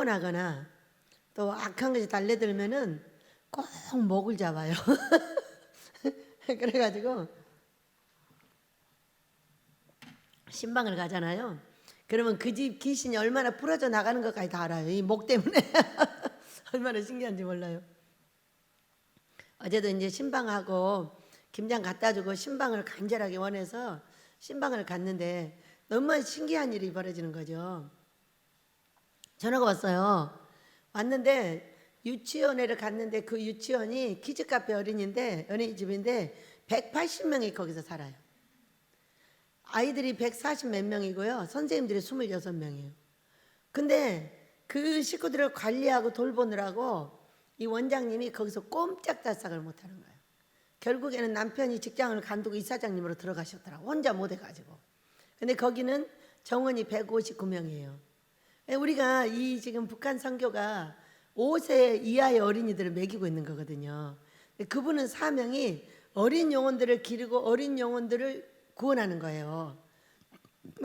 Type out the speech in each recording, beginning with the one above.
피곤하거나 또 악한 것이 달래들면은 꼭 목을 잡아요. 그래가지고 신방을 가잖아요. 그러면 그 집 귀신이 얼마나 부러져 나가는 것까지 다 알아요. 이 목 때문에. 얼마나 신기한지 몰라요. 어제도 이제 신방하고 김장 갖다 주고 신방을 간절하게 원해서 신방을 갔는데 너무 신기한 일이 벌어지는 거죠. 전화가 왔어요. 왔는데 유치원에를 갔는데 그 유치원이 키즈카페 어린이집인데 180명이 거기서 살아요. 아이들이 140 몇 명이고요. 선생님들이 26명이에요. 근데 그 식구들을 관리하고 돌보느라고 이 원장님이 거기서 꼼짝달싹을 못하는 거예요. 결국에는 남편이 직장을 간두고 이사장님으로 들어가셨더라고. 혼자 못해가지고. 근데 거기는 정원이 159명이에요. 우리가 이 지금 북한 선교가 5세 이하의 어린이들을 먹이고 있는 거거든요. 그분은 사명이 어린 영혼들을 기르고 어린 영혼들을 구원하는 거예요.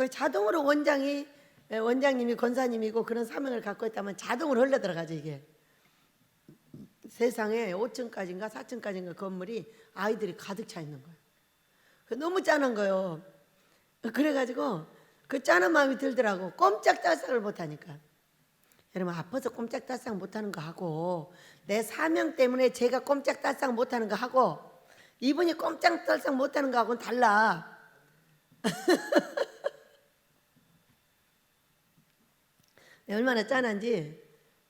자동으로 원장님이 권사님이고 그런 사명을 갖고 있다면 자동으로 흘러 들어가죠 이게. 세상에 5층까지인가 4층까지인가 건물이 아이들이 가득 차 있는 거예요. 너무 짠한 거예요. 그래가지고 그 짠한 마음이 들더라고. 꼼짝달싹을 못하니까. 여러분 아파서 꼼짝달싹 못하는 거 하고 내 사명 때문에 제가 꼼짝달싹 못하는 거 하고 이분이 꼼짝달싹 못하는 거 하고는 달라. 얼마나 짠한지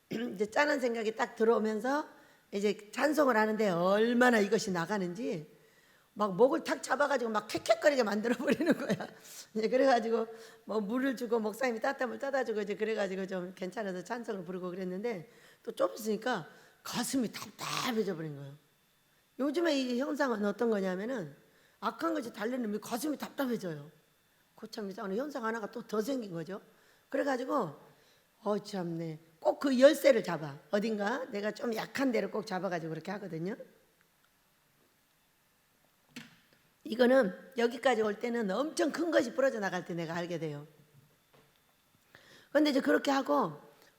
이제 짠한 생각이 딱 들어오면서 이제 찬송을 하는데 얼마나 이것이 나가는지 막 목을 탁 잡아가지고 막 캑캑거리게 만들어 버리는 거야. 이제 그래가지고 뭐 물을 주고 목사님이 따뜻한 물 따다 주고 이제 그래가지고 좀 괜찮아서 찬송을 부르고 그랬는데 또 좀 있으니까 가슴이 답답해져 버린 거예요. 요즘에 이 현상은 어떤 거냐면은 악한 것이 달리는 가슴이 답답해져요. 참 이상한 현상 하나가 또 더 생긴 거죠. 그래가지고 참네 꼭 그 열쇠를 잡아. 어딘가 내가 좀 약한 데를 꼭 잡아가지고 그렇게 하거든요. 이거는 여기까지 올 때는 엄청 큰 것이 부러져 나갈 때 내가 알게 돼요. 그런데 이제 그렇게 하고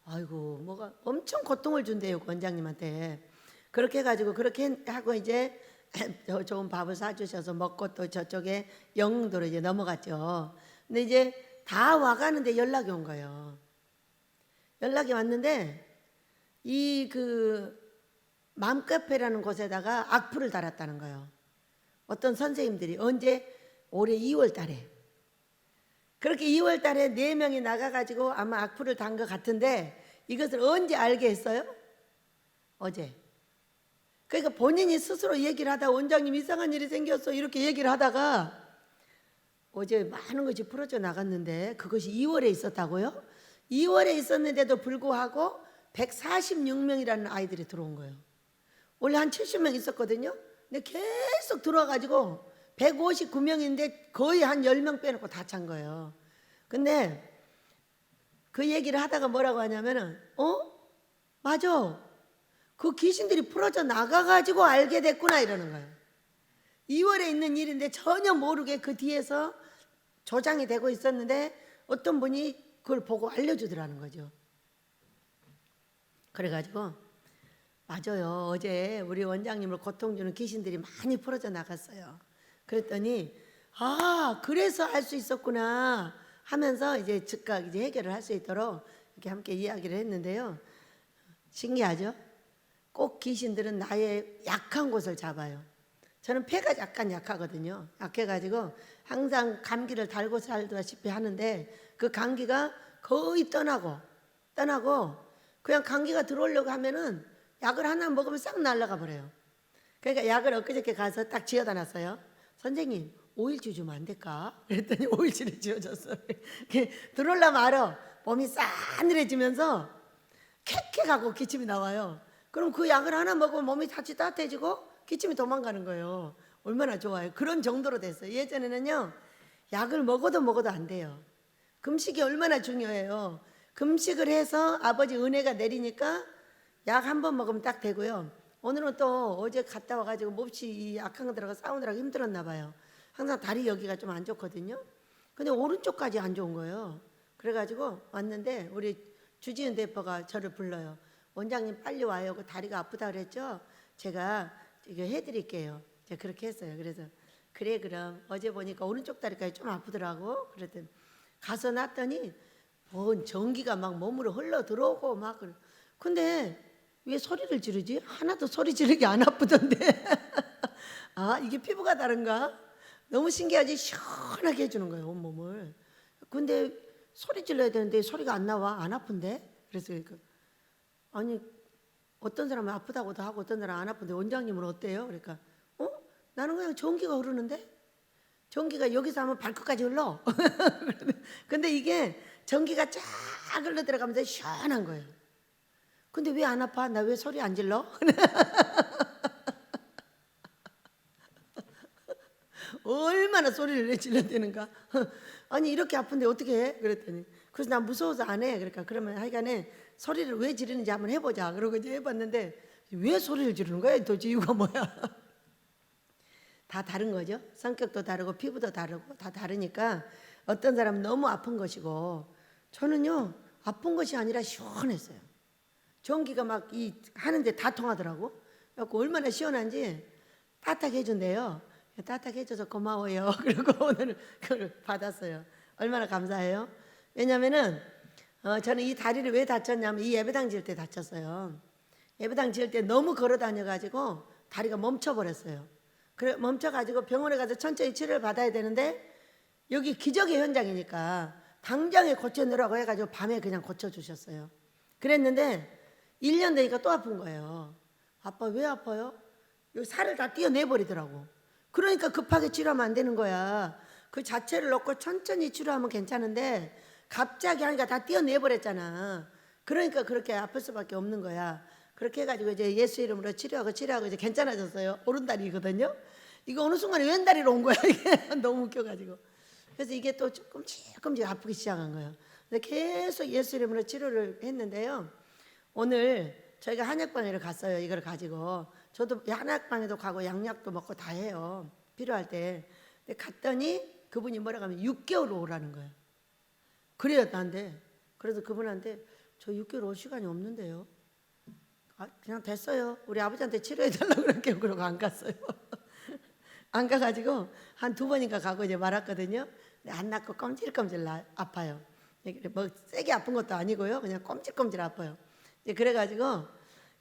아이고 뭐가 엄청 고통을 준대요 원장님한테. 그렇게 해가지고 그렇게 하고 이제 좋은 밥을 사주셔서 먹고 또 저쪽에 영도로 이제 넘어갔죠. 근데 이제 다 와가는데 연락이 온 거예요. 연락이 왔는데 이 그 맘카페라는 곳에다가 악플을 달았다는 거예요. 어떤 선생님들이 언제 올해 2월 달에 그렇게 2월 달에 4명이 나가가지고 아마 악플을 단 것 같은데 이것을 언제 알게 했어요? 어제. 그러니까 본인이 스스로 얘기를 하다가 원장님 이상한 일이 생겼어 이렇게 얘기를 하다가 어제 많은 것이 풀어져 나갔는데 그것이 2월에 있었다고요? 2월에 있었는데도 불구하고 146명이라는 아이들이 들어온 거예요. 원래 한 70명 있었거든요. 근데 계속 들어와가지고 159명인데 거의 한 10명 빼놓고 다 찬 거예요. 근데 그 얘기를 하다가 뭐라고 하냐면은 맞아. 그 귀신들이 풀어져 나가가지고 알게 됐구나 이러는 거예요. 2월에 있는 일인데 전혀 모르게 그 뒤에서 조장이 되고 있었는데 어떤 분이 그걸 보고 알려주더라는 거죠. 그래가지고 맞아요. 어제 우리 원장님을 고통 주는 귀신들이 많이 풀어져 나갔어요. 그랬더니 그래서 알 수 있었구나 하면서 이제 즉각 이제 해결을 할 수 있도록 이렇게 함께 이야기를 했는데요. 신기하죠? 꼭 귀신들은 나의 약한 곳을 잡아요. 저는 폐가 약간 약하거든요. 약해가지고 항상 감기를 달고 살다시피 하는데 그 감기가 거의 떠나고 그냥 감기가 들어오려고 하면은 약을 하나 먹으면 싹 날아가 버려요. 그러니까 약을 엊그저께 가서 딱 지어다 놨어요. 선생님 오일주 주면 안 될까? 그랬더니 오일주를 지어줬어요. 들어오려면 알아. 몸이 싸늘해지면서 캑캑하고 기침이 나와요. 그럼 그 약을 하나 먹으면 몸이 다시 따뜻해지고 기침이 도망가는 거예요. 얼마나 좋아요. 그런 정도로 됐어요. 예전에는요 약을 먹어도 안 돼요. 금식이 얼마나 중요해요. 금식을 해서 아버지 은혜가 내리니까 약 한 번 먹으면 딱 되고요. 오늘은 또 어제 갔다 와가지고 몹시 이 악한 거 들어가 싸우느라고 힘들었나 봐요. 항상 다리 여기가 좀 안 좋거든요. 근데 오른쪽까지 안 좋은 거예요. 그래가지고 왔는데 우리 주지은 대표가 저를 불러요. 원장님 빨리 와요. 그 다리가 아프다 그랬죠? 제가 이거 해드릴게요. 제가 그렇게 했어요. 그래서 그래 그럼 어제 보니까 오른쪽 다리까지 좀 아프더라고. 그랬더니 가서 놨더니 뭔 전기가 막 몸으로 흘러 들어오고 막 근데 왜 소리를 지르지? 하나도 소리 지르기 안 아프던데. 아 이게 피부가 다른가? 너무 신기하지. 시원하게 해주는 거예요 온몸을. 근데 소리 질러야 되는데 소리가 안 나와. 안 아픈데? 그래서 아니 어떤 사람은 아프다고도 하고 어떤 사람은 안 아픈데 원장님은 어때요? 그러니까 나는 그냥 전기가 흐르는데 전기가 여기서 하면 발끝까지 흘러. 근데 이게 전기가 쫙 흘러 들어가면서 시원한 거예요. 근데 왜 안 아파? 나 왜 소리 안 질러? 얼마나 소리를 질러대는가? 아니 이렇게 아픈데 어떻게 해? 그랬더니 그래서 난 무서워서 안 해. 그러니까 그러면 하여간에 소리를 왜 지르는지 한번 해보자. 그러고 이제 해봤는데 왜 소리를 지르는 거야? 도대체 이유가 뭐야? 다 다른 거죠. 성격도 다르고 피부도 다르고 다 다르니까 어떤 사람은 너무 아픈 것이고 저는요 아픈 것이 아니라 시원했어요. 전기가 막 하는데 다 통하더라고. 그래서 얼마나 시원한지 따뜻하게 해준대요. 따뜻하게 해줘서 고마워요. 그리고 오늘 그걸 받았어요. 얼마나 감사해요. 왜냐면은 저는 이 다리를 왜 다쳤냐면 이 예배당 지을 때 다쳤어요. 예배당 지을 때 너무 걸어 다녀가지고 다리가 멈춰버렸어요. 그래 멈춰가지고 병원에 가서 천천히 치료를 받아야 되는데 여기 기적의 현장이니까 당장에 고쳐내라고 해가지고 밤에 그냥 고쳐주셨어요. 그랬는데 1년 되니까 또 아픈 거예요. 아빠 왜 아파요? 여기 살을 다 떼어내버리더라고. 그러니까 급하게 치료하면 안 되는 거야. 그 자체를 놓고 천천히 치료하면 괜찮은데 갑자기 하니까 다 떼어내버렸잖아. 그러니까 그렇게 아플 수밖에 없는 거야. 그렇게 해가지고 이제 예수 이름으로 치료하고 이제 괜찮아졌어요. 오른다리거든요. 이거 어느 순간에 왼다리로 온 거야. 이게 너무 웃겨가지고. 그래서 이게 또 조금씩 아프기 시작한 거예요. 근데 계속 예수 이름으로 치료를 했는데요. 오늘 저희가 한약방에 갔어요. 이걸 가지고. 저도 한약방에도 가고 양약도 먹고 다 해요. 필요할 때. 근데 갔더니 그분이 뭐라고 하면 6개월 오라는 거예요. 그래요 나한테. 그래서 그분한테 저 6개월 올 시간이 없는데요. 그냥 됐어요. 우리 아버지한테 치료해달라고 그렇게 그러고 안 갔어요. 안 가가지고 한 2번인가 가고 이제 말았거든요. 근데 안 낫고 껌질껌질 아파요. 뭐 세게 아픈 것도 아니고요. 그냥 껌질껌질 아파요. 이제 그래가지고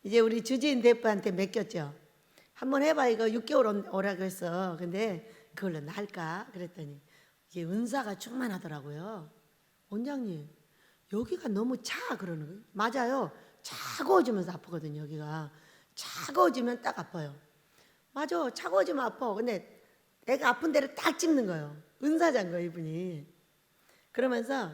이제 우리 주지인 대표한테 맡겼죠. 한번 해봐 이거 6개월 오라고 했어. 근데 그걸로 나을까? 그랬더니 이게 은사가 충만하더라고요. 원장님 여기가 너무 차 그러는 거예요. 맞아요. 차가워지면서 아프거든요. 여기가 차가워지면 딱 아파요. 맞아 차가워지면 아파. 근데 내가 아픈 데를 딱 찝는 거예요. 은사자인 거예요 이분이. 그러면서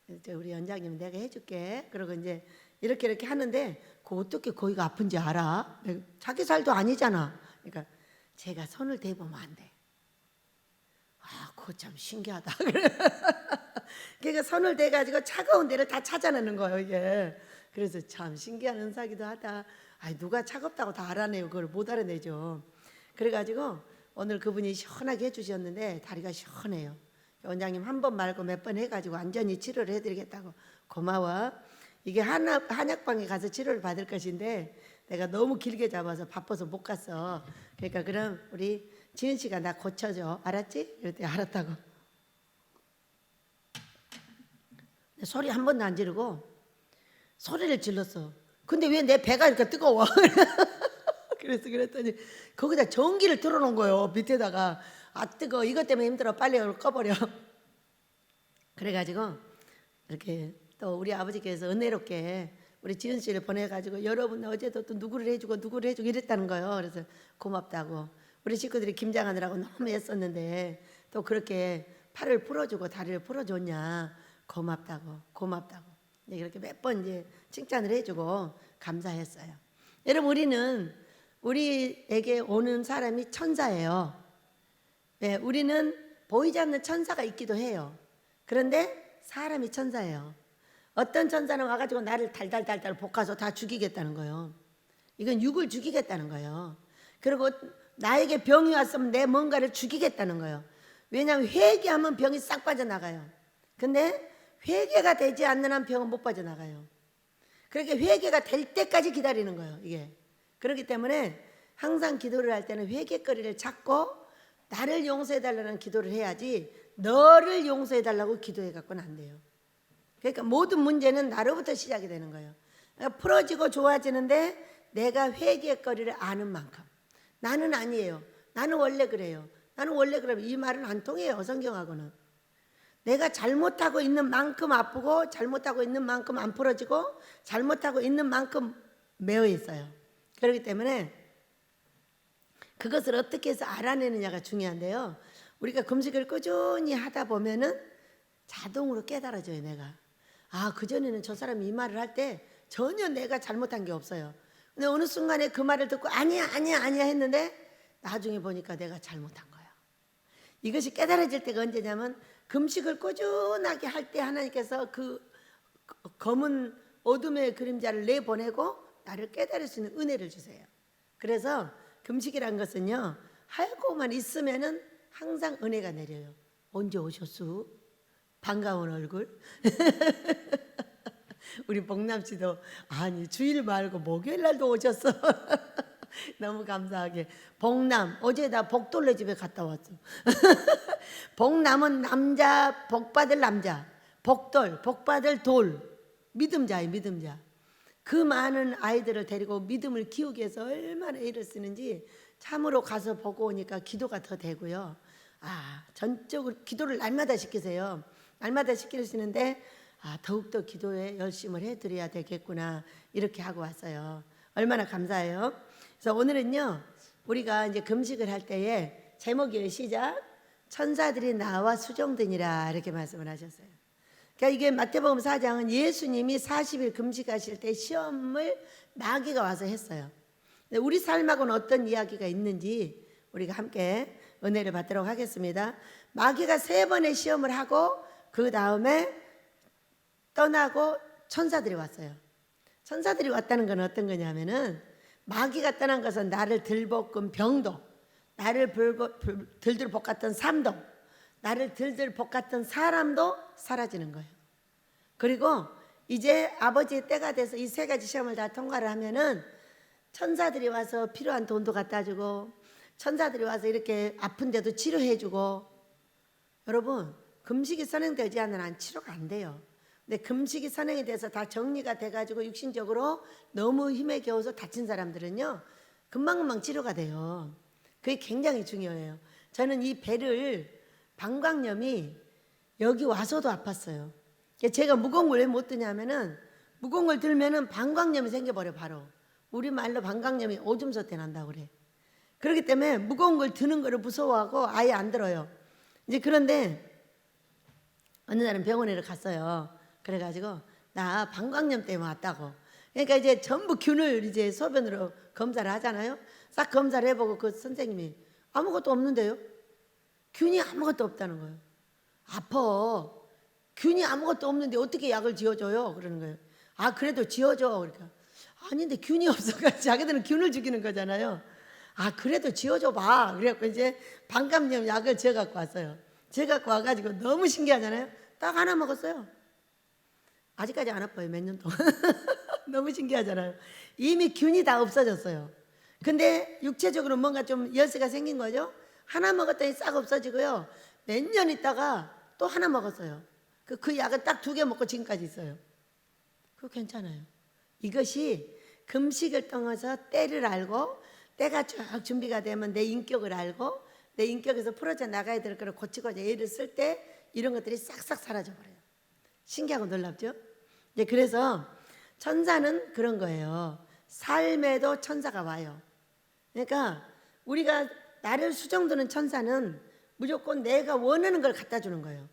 우리 원장님 내가 해줄게. 그러고 이제 이렇게 하는데 그 어떻게 거기가 아픈지 알아? 자기 살도 아니잖아. 그러니까 제가 손을 대보면 안 돼. 아 그거 참 신기하다. 그러니까 손을 대가지고 차가운 데를 다 찾아내는 거예요 이게. 그래서 참 신기한 은사기도 하다. 아이 누가 차갑다고 다 알아내요. 그걸 못 알아내죠. 그래가지고 오늘 그분이 시원하게 해주셨는데 다리가 시원해요. 원장님 한 번 말고 몇 번 해가지고 완전히 치료를 해드리겠다고. 고마워. 이게 한약방에 가서 치료를 받을 것인데 내가 너무 길게 잡아서 바빠서 못 갔어. 그러니까 그럼 우리 지은 씨가 나 고쳐줘. 알았지? 그랬더니 알았다고. 소리 한 번도 안 지르고 소리를 질렀어. 근데 왜 내 배가 이렇게 뜨거워? 그래서 그랬더니 거기다 전기를 틀어놓은 거예요. 밑에다가 아 뜨거워. 이것 때문에 힘들어. 빨리 꺼버려. 그래가지고 이렇게 또 우리 아버지께서 은혜롭게 우리 지은 씨를 보내가지고 여러분 어제도 또 누구를 해주고 이랬다는 거예요. 그래서 고맙다고. 우리 식구들이 김장하느라고 너무 애썼는데 또 그렇게 팔을 풀어주고 다리를 풀어줬냐. 고맙다고. 이렇게 몇 번 이제 칭찬을 해주고 감사했어요. 여러분 우리에게 오는 사람이 천사예요. 네, 우리는 보이지 않는 천사가 있기도 해요. 그런데 사람이 천사예요. 어떤 천사는 와가지고 나를 달달달달 볶아서 다 죽이겠다는 거예요. 이건 육을 죽이겠다는 거예요. 그리고 나에게 병이 왔으면 내 뭔가를 죽이겠다는 거예요. 왜냐하면 회개하면 병이 싹 빠져나가요. 근데 회개가 되지 않는 한 병은 못 빠져나가요. 그렇게 회개가 될 때까지 기다리는 거예요, 이게. 그렇기 때문에 항상 기도를 할 때는 회개거리를 찾고 나를 용서해 달라는 기도를 해야지 너를 용서해 달라고 기도해 갖고는 안 돼요. 그러니까 모든 문제는 나로부터 시작이 되는 거예요. 그러니까 풀어지고 좋아지는데 내가 회개거리를 아는 만큼. 나는 아니에요. 나는 원래 그래요. 나는 원래 그러면 이 말은 안 통해요, 성경하고는. 내가 잘못하고 있는 만큼 아프고 잘못하고 있는 만큼 안 풀어지고 잘못하고 있는 만큼 매여 있어요. 그렇기 때문에 그것을 어떻게 해서 알아내느냐가 중요한데요. 우리가 금식을 꾸준히 하다 보면은 자동으로 깨달아져요, 내가. 아, 그전에는 저 사람이 이 말을 할 때 전혀 내가 잘못한 게 없어요. 근데 어느 순간에 그 말을 듣고 아니야 했는데 나중에 보니까 내가 잘못한 거예요. 이것이 깨달아질 때가 언제냐면 금식을 꾸준하게 할 때 하나님께서 그 검은 어둠의 그림자를 내보내고 나를 깨달을 수 있는 은혜를 주세요. 그래서 금식이란 것은요, 하고만 있으면은 항상 은혜가 내려요. 언제 오셨수? 반가운 얼굴. 우리 복남 씨도 아니 주일 말고 목요일 날도 오셨어. 너무 감사하게. 복남 어제 나 복돌네 집에 갔다 왔어. 복남은 남자, 복받을 남자. 복돌, 복받을 돌. 믿음자예요, 믿음자. 그 많은 아이들을 데리고 믿음을 키우기 위해서 얼마나 애를 쓰는지 참으로 가서 보고 오니까 기도가 더 되고요. 아, 전적으로 기도를 날마다 시키세요. 날마다 시키시는데 더욱더 기도에 열심을 해드려야 되겠구나 이렇게 하고 왔어요. 얼마나 감사해요. 그래서 오늘은요, 우리가 이제 금식을 할 때에 제목이에요. 시작. 천사들이 나와 수종드니라 이렇게 말씀을 하셨어요. 그러니까 이게 마태복음 4장은 예수님이 40일 금식하실 때 시험을 마귀가 와서 했어요. 우리 삶하고는 어떤 이야기가 있는지 우리가 함께 은혜를 받도록 하겠습니다. 마귀가 3번의 시험을 하고 그 다음에 떠나고 천사들이 왔어요. 천사들이 왔다는 건 어떤 거냐면은 마귀가 떠난 것은 나를 들볶은 병도, 나를 들들 볶았던 삶도, 나를 들들 볶았던 사람도 사라지는 거예요. 그리고 이제 아버지의 때가 돼서 이 3가지 시험을 다 통과를 하면은 천사들이 와서 필요한 돈도 갖다 주고 천사들이 와서 이렇게 아픈데도 치료해 주고. 여러분, 금식이 선행되지 않는 한 치료가 안 돼요. 근데 금식이 선행이 돼서 다 정리가 돼가지고 육신적으로 너무 힘에 겨워서 다친 사람들은요, 금방금방 치료가 돼요. 그게 굉장히 중요해요. 저는 이 배를 방광염이 여기 와서도 아팠어요. 제가 무거운 걸 왜 못 드냐면은 무거운 걸 들면은 방광염이 생겨버려. 바로 우리말로 방광염이 오줌 솥대 난다고 그래. 그렇기 때문에 무거운 걸 드는 거를 무서워하고 아예 안 들어요. 이제 그런데 어느 날은 병원에 갔어요. 그래가지고 나 방광염 때문에 왔다고. 그러니까 이제 전부 균을 이제 소변으로 검사를 하잖아요. 싹 검사를 해보고 그 선생님이 아무것도 없는데요. 균이 아무것도 없다는 거예요. 아파. 균이 아무것도 없는데 어떻게 약을 지어줘요? 그러는 거예요. 아, 그래도 지어줘. 그러니까 아닌데 균이 없어가지고 자기들은 균을 죽이는 거잖아요. 아, 그래도 지어줘 봐. 그래갖고 이제 방광염 약을 지어갖고 왔어요. 지어갖고 와가지고 너무 신기하잖아요. 딱 하나 먹었어요. 아직까지 안 아파요. 몇 년 동안. 너무 신기하잖아요. 이미 균이 다 없어졌어요. 근데 육체적으로 뭔가 좀 열쇠가 생긴 거죠. 하나 먹었더니 싹 없어지고요. 몇 년 있다가 또 하나 먹었어요. 그 약을 딱 2개 먹고 지금까지 있어요. 그거 괜찮아요. 이것이 금식을 통해서 때를 알고 때가 쭉 준비가 되면 내 인격을 알고 내 인격에서 풀어져 나가야 될 거를 고치고자 애를 쓸 때 이런 것들이 싹싹 사라져버려요. 신기하고 놀랍죠? 이제 그래서 천사는 그런 거예요. 삶에도 천사가 와요. 그러니까 우리가 나를 수정드는 천사는 무조건 내가 원하는 걸 갖다 주는 거예요.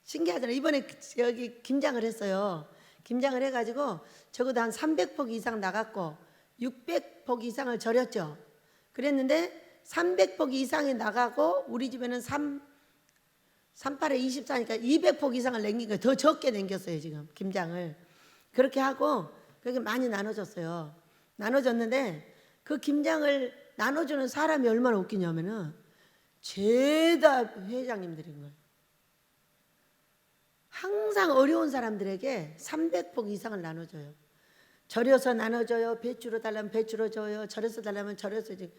신기하잖아요. 이번에 여기 김장을 했어요. 김장을 해가지고 적어도 한 300포기 이상 나갔고 600포기 이상을 절였죠. 그랬는데 300포기 이상이 나가고 우리 집에는 38에 24니까 200포기 이상을 남긴 거예요. 더 적게 남겼어요 지금 김장을. 그렇게 하고 그렇게 많이 나눠줬어요. 나눠줬는데 그 김장을 나눠주는 사람이 얼마나 웃기냐면은 죄다 회장님들인 거예요. 항상 어려운 사람들에게 300포기 이상을 나눠줘요. 절여서 나눠줘요. 배추로 달라면 배추로 줘요. 절여서 달라면 절여서 줘요.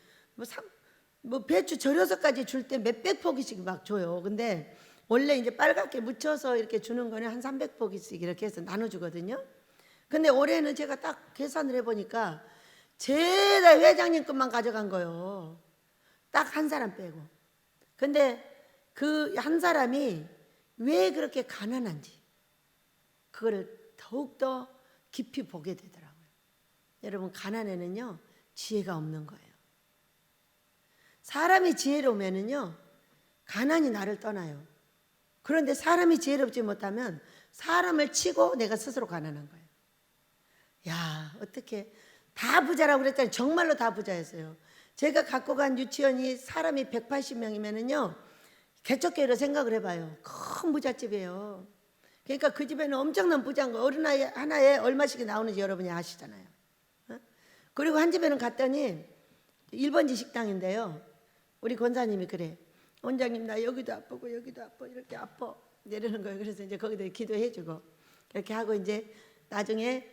뭐 배추 절여서까지 줄 때 몇백 포기씩 막 줘요. 근데 원래 이제 빨갛게 묻혀서 이렇게 주는 거는 한 300포기씩 이렇게 해서 나눠주거든요. 근데 올해는 제가 딱 계산을 해보니까 죄다 회장님 것만 가져간 거예요. 딱 한 사람 빼고. 근데 그 한 사람이 왜 그렇게 가난한지 그거를 더욱더 깊이 보게 되더라고요. 여러분, 가난에는요 지혜가 없는 거예요. 사람이 지혜로우면은요 가난이 나를 떠나요. 그런데 사람이 지혜롭지 못하면 사람을 치고 내가 스스로 가난한 거예요. 야, 어떻게 다 부자라고 그랬더니 정말로 다 부자였어요. 제가 갖고 간 유치원이 사람이 180명이면은요 개척교회로 생각을 해봐요. 큰 부잣집이에요. 그러니까 그 집에는 엄청난 부자인 거, 어린아이 하나에 얼마씩 나오는지 여러분이 아시잖아요. 그리고 한 집에는 갔더니 1번지 식당인데요, 우리 권사님이 그래, 원장님 나 여기도 아프고 여기도 아파, 이렇게 아파 이러는 거예요. 그래서 이제 거기다 기도해주고 그렇게 하고 이제 나중에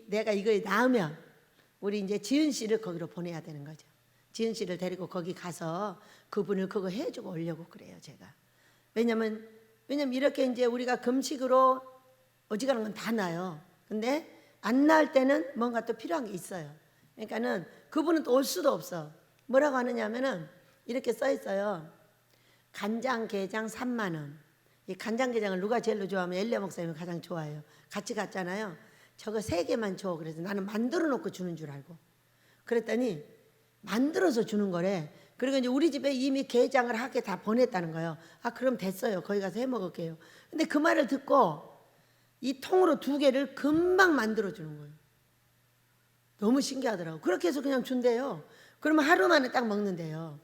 내가 이거에 나으면 우리 이제 지은 씨를 거기로 보내야 되는 거죠. 지은 씨를 데리고 거기 가서 그분을 그거 해주고 오려고 그래요, 제가. 왜냐면 이렇게 이제 우리가 금식으로 어지간한 건 다 나요. 근데 안 나을 때는 뭔가 또 필요한 게 있어요. 그러니까는 그분은 또 올 수도 없어. 뭐라고 하느냐면은 이렇게 써 있어요. 간장게장 3만 원. 이 간장게장을 누가 제일 좋아하면 엘리야 목사님이 가장 좋아해요. 같이 갔잖아요. 저거 3개만 줘. 그래서 나는 만들어 놓고 주는 줄 알고. 그랬더니 만들어서 주는 거래. 그리고 이제 우리 집에 이미 게장을 하게 다 보냈다는 거예요. 아, 그럼 됐어요. 거기 가서 해 먹을게요. 근데 그 말을 듣고 이 통으로 2개를 금방 만들어 주는 거예요. 너무 신기하더라고. 그렇게 해서 그냥 준대요. 그러면 하루 만에 딱 먹는데요.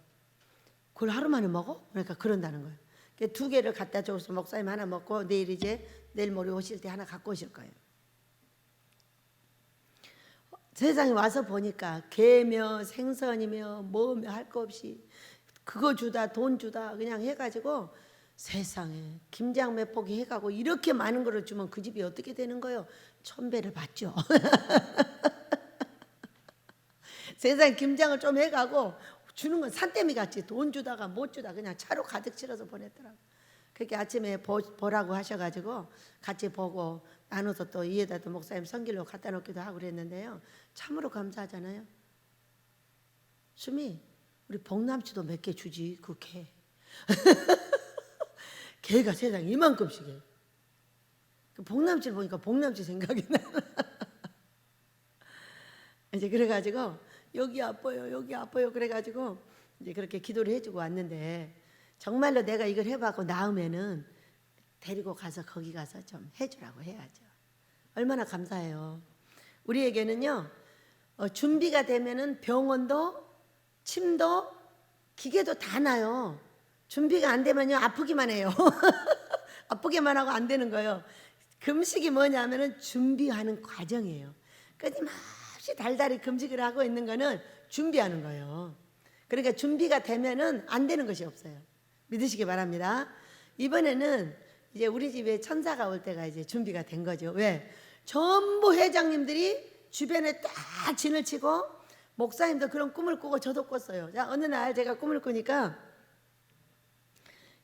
그걸 하루 만에 먹어? 그러니까 그런다는 거예요. 2개를 갖다 줘서 목사님 하나 먹고 내일 모레 오실 때 하나 갖고 오실 거예요. 세상에 와서 보니까 게며 생선이며 뭐며 할 거 없이 그거 주다 돈 주다 그냥 해가지고 세상에 김장 몇 포기 해가고 이렇게 많은 거를 주면 그 집이 어떻게 되는 거예요? 천배를 받죠. 세상 김장을 좀 해가고 주는 건 산더미 같이 돈 주다가 못 주다 그냥 차로 가득 실어서 보냈더라고. 그렇게 아침에 보라고 하셔가지고 같이 보고 나눠서 또 이에다 또 목사님 성길로 갖다 놓기도 하고 그랬는데요. 참으로 감사하잖아요. 수미, 우리 복남치도 몇 개 주지, 그 개. 개가 세상에 이만큼씩 해. 그 복남치를 보니까 복남치 생각이 나. 이제 그래가지고 여기 아파요 그래가지고 이제 그렇게 기도를 해주고 왔는데, 정말로 내가 이걸 해봤고 나으면은 데리고 가서 거기 가서 좀 해주라고 해야죠. 얼마나 감사해요. 우리에게는요 준비가 되면은 병원도 침도 기계도 다 나요. 준비가 안 되면요 아프기만 해요. 아프기만 하고 안 되는 거예요. 금식이 뭐냐면은 준비하는 과정이에요. 끊임없이 달달이 금식을 하고 있는 거는 준비하는 거예요. 그러니까 준비가 되면은 안 되는 것이 없어요. 믿으시기 바랍니다. 이번에는 이제 우리 집에 천사가 올 때가 이제 준비가 된 거죠. 왜? 전부 회장님들이 주변에 딱 진을 치고 목사님도 그런 꿈을 꾸고 저도 꿨어요. 자, 어느 날 제가 꿈을 꾸니까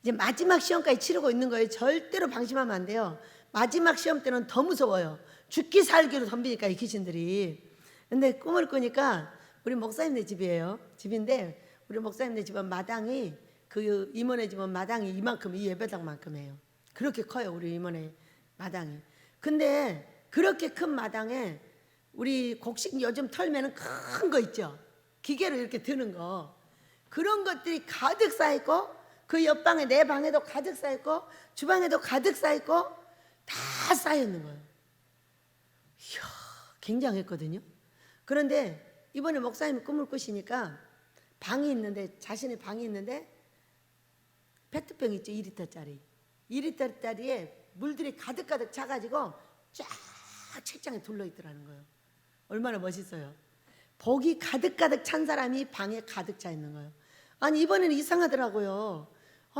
이제 마지막 시험까지 치르고 있는 거예요. 절대로 방심하면 안 돼요. 마지막 시험 때는 더 무서워요. 죽기 살기로 덤비니까 이 귀신들이. 근데 꿈을 꾸니까 우리 목사님네 집이에요. 집인데 우리 목사님네 집은 마당이 그 임원의 집은 마당이 이만큼, 이 예배당만큼이에요. 그렇게 커요, 우리 임원의 마당이. 근데 그렇게 큰 마당에 우리 곡식 요즘 털면은 큰 거 있죠, 기계로 이렇게 드는 거, 그런 것들이 가득 쌓여있고, 그 옆방에 내 방에도 가득 쌓여있고 주방에도 가득 쌓여있고 다 쌓여있는 거예요. 이야, 굉장했거든요. 그런데 이번에 목사님이 꿈을 꾸시니까 방이 있는데, 자신의 방이 있는데 페트병 있죠, 2리터짜리 2리터짜리에 물들이 가득가득 차가지고 쫙 책장에 둘러있더라는 거예요. 얼마나 멋있어요. 복이 가득가득 찬 사람이 방에 가득 차 있는 거예요. 아니 이번에는 이상하더라고요.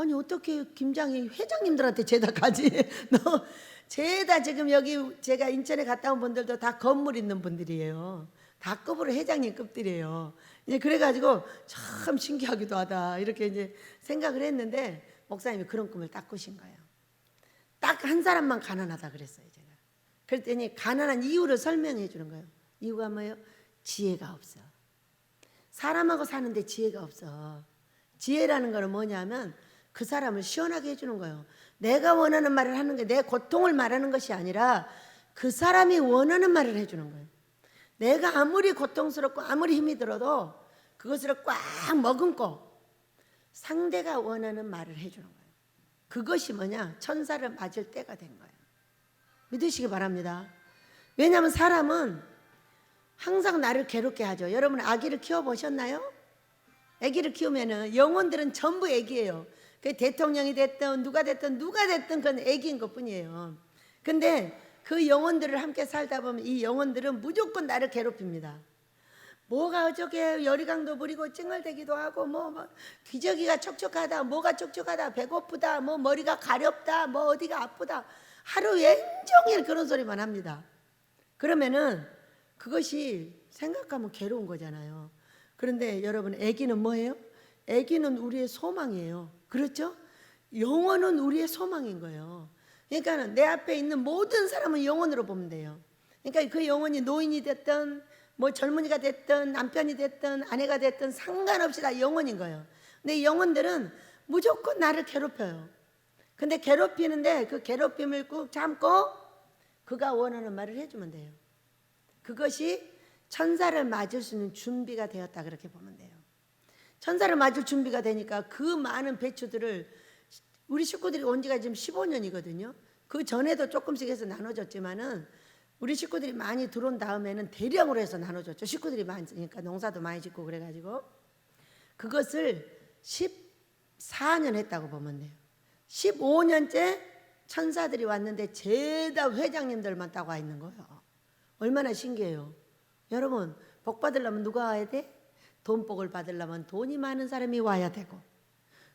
아니 어떻게 김장이 회장님들한테 죄다 가지? 너 죄다 지금 여기 제가 인천에 갔다 온 분들도 다 건물 있는 분들이에요. 다 급으로 회장님 급들이에요. 이제 그래가지고 참 신기하기도 하다 이렇게 이제 생각을 했는데 목사님이 그런 꿈을 딱 꾸신 거예요. 딱 한 사람만 가난하다 그랬어요 제가. 그랬더니 가난한 이유를 설명해 주는 거예요. 이유가 뭐예요? 지혜가 없어. 사람하고 사는데 지혜가 없어. 지혜라는 거는 뭐냐면 그 사람을 시원하게 해주는 거예요. 내가 원하는 말을 하는 게 내 고통을 말하는 것이 아니라 그 사람이 원하는 말을 해주는 거예요. 내가 아무리 고통스럽고 아무리 힘이 들어도 그것을 꽉 머금고 상대가 원하는 말을 해주는 거예요. 그것이 뭐냐? 천사를 맞을 때가 된 거예요. 믿으시기 바랍니다. 왜냐하면 사람은 항상 나를 괴롭게 하죠. 여러분 아기를 키워보셨나요? 아기를 키우면은 영혼들은 전부 아기예요. 그 대통령이 됐든 누가 됐든 그건 아기인 것뿐이에요. 근데 그 영혼들을 함께 살다 보면 이 영혼들은 무조건 나를 괴롭힙니다. 뭐가 어저께 열이강도 부리고 찡얼대기도 하고 뭐 기저귀가 촉촉하다, 뭐가 촉촉하다, 배고프다, 뭐 머리가 가렵다, 뭐 어디가 아프다, 하루 왼종일 그런 소리만 합니다. 그러면은 그것이 생각하면 괴로운 거잖아요. 그런데 여러분 아기는 뭐예요? 아기는 우리의 소망이에요. 그렇죠? 영혼은 우리의 소망인 거예요. 그러니까 내 앞에 있는 모든 사람은 영혼으로 보면 돼요. 그러니까 그 영혼이 노인이 됐든 뭐 젊은이가 됐든 남편이 됐든 아내가 됐든 상관없이 다 영혼인 거예요. 근데 영혼들은 무조건 나를 괴롭혀요. 근데 괴롭히는데 그 괴롭힘을 꾹 참고 그가 원하는 말을 해주면 돼요. 그것이 천사를 맞을 수 있는 준비가 되었다 그렇게 보면 돼요. 천사를 맞을 준비가 되니까 그 많은 배추들을 우리 식구들이 온 지가 지금 15년이거든요. 그 전에도 조금씩 해서 나눠줬지만은 우리 식구들이 많이 들어온 다음에는 대량으로 해서 나눠줬죠. 식구들이 많으니까 농사도 많이 짓고 그래가지고 그것을 14년 했다고 보면 돼요. 15년째 천사들이 왔는데 죄다 회장님들만 딱 와 있는 거예요. 얼마나 신기해요. 여러분 복 받으려면 누가 와야 돼? 돈 복을 받으려면 돈이 많은 사람이 와야 되고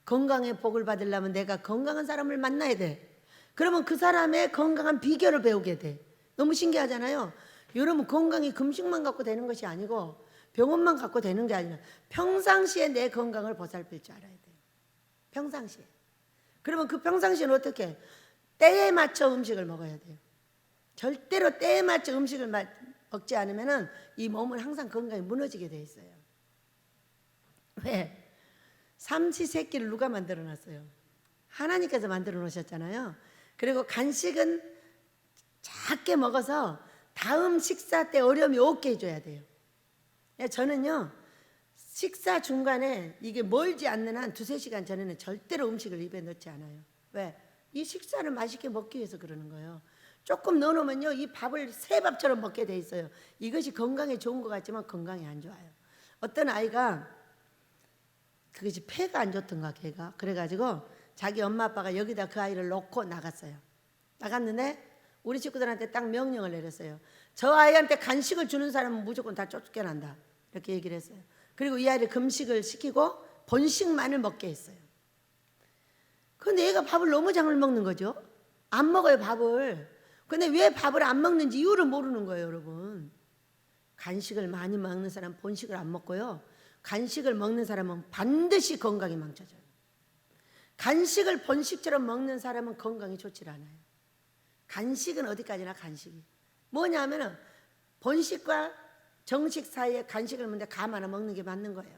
건강의 복을 받으려면 내가 건강한 사람을 만나야 돼. 그러면 그 사람의 건강한 비결을 배우게 돼. 너무 신기하잖아요. 여러분 건강이 금식만 갖고 되는 것이 아니고 병원만 갖고 되는 게 아니라 평상시에 내 건강을 보살필 줄 알아야 돼요. 평상시에. 그러면 그 평상시에는 어떻게? 때에 맞춰 음식을 먹어야 돼요. 절대로 때에 맞춰 음식을 먹지 않으면 이 몸은 항상 건강이 무너지게 돼 있어요. 왜? 삼시세끼를 누가 만들어 놨어요? 하나님께서 만들어 놓으셨잖아요. 그리고 간식은 작게 먹어서 다음 식사 때 어려움이 없게 해줘야 돼요. 저는요 식사 중간에 이게 멀지 않는 한 2-3시간 전에는 절대로 음식을 입에 넣지 않아요. 왜? 이 식사를 맛있게 먹기 위해서 그러는 거예요. 조금 넣어놓으면요 이 밥을 새 밥처럼 먹게 돼 있어요. 이것이 건강에 좋은 것 같지만 건강에 안 좋아요. 어떤 아이가 그것이 폐가 안 좋던가 걔가 그래가지고 자기 엄마 아빠가 여기다 그 아이를 놓고 나갔어요. 나갔는데 우리 식구들한테 딱 명령을 내렸어요. 저 아이한테 간식을 주는 사람은 무조건 다 쫓겨난다 이렇게 얘기를 했어요. 그리고 이 아이를 금식을 시키고 본식만을 먹게 했어요. 그런데 얘가 밥을 너무 잘 먹는 거죠. 안 먹어요 밥을. 근데 왜 밥을 안 먹는지 이유를 모르는 거예요. 여러분 간식을 많이 먹는 사람 본식을 안 먹고요, 간식을 먹는 사람은 반드시 건강이 망쳐져요. 간식을 본식처럼 먹는 사람은 건강이 좋지 않아요. 간식은 어디까지나 간식이 뭐냐면은 본식과 정식 사이에 간식을 먹는데 감 하나 먹는 게 맞는 거예요.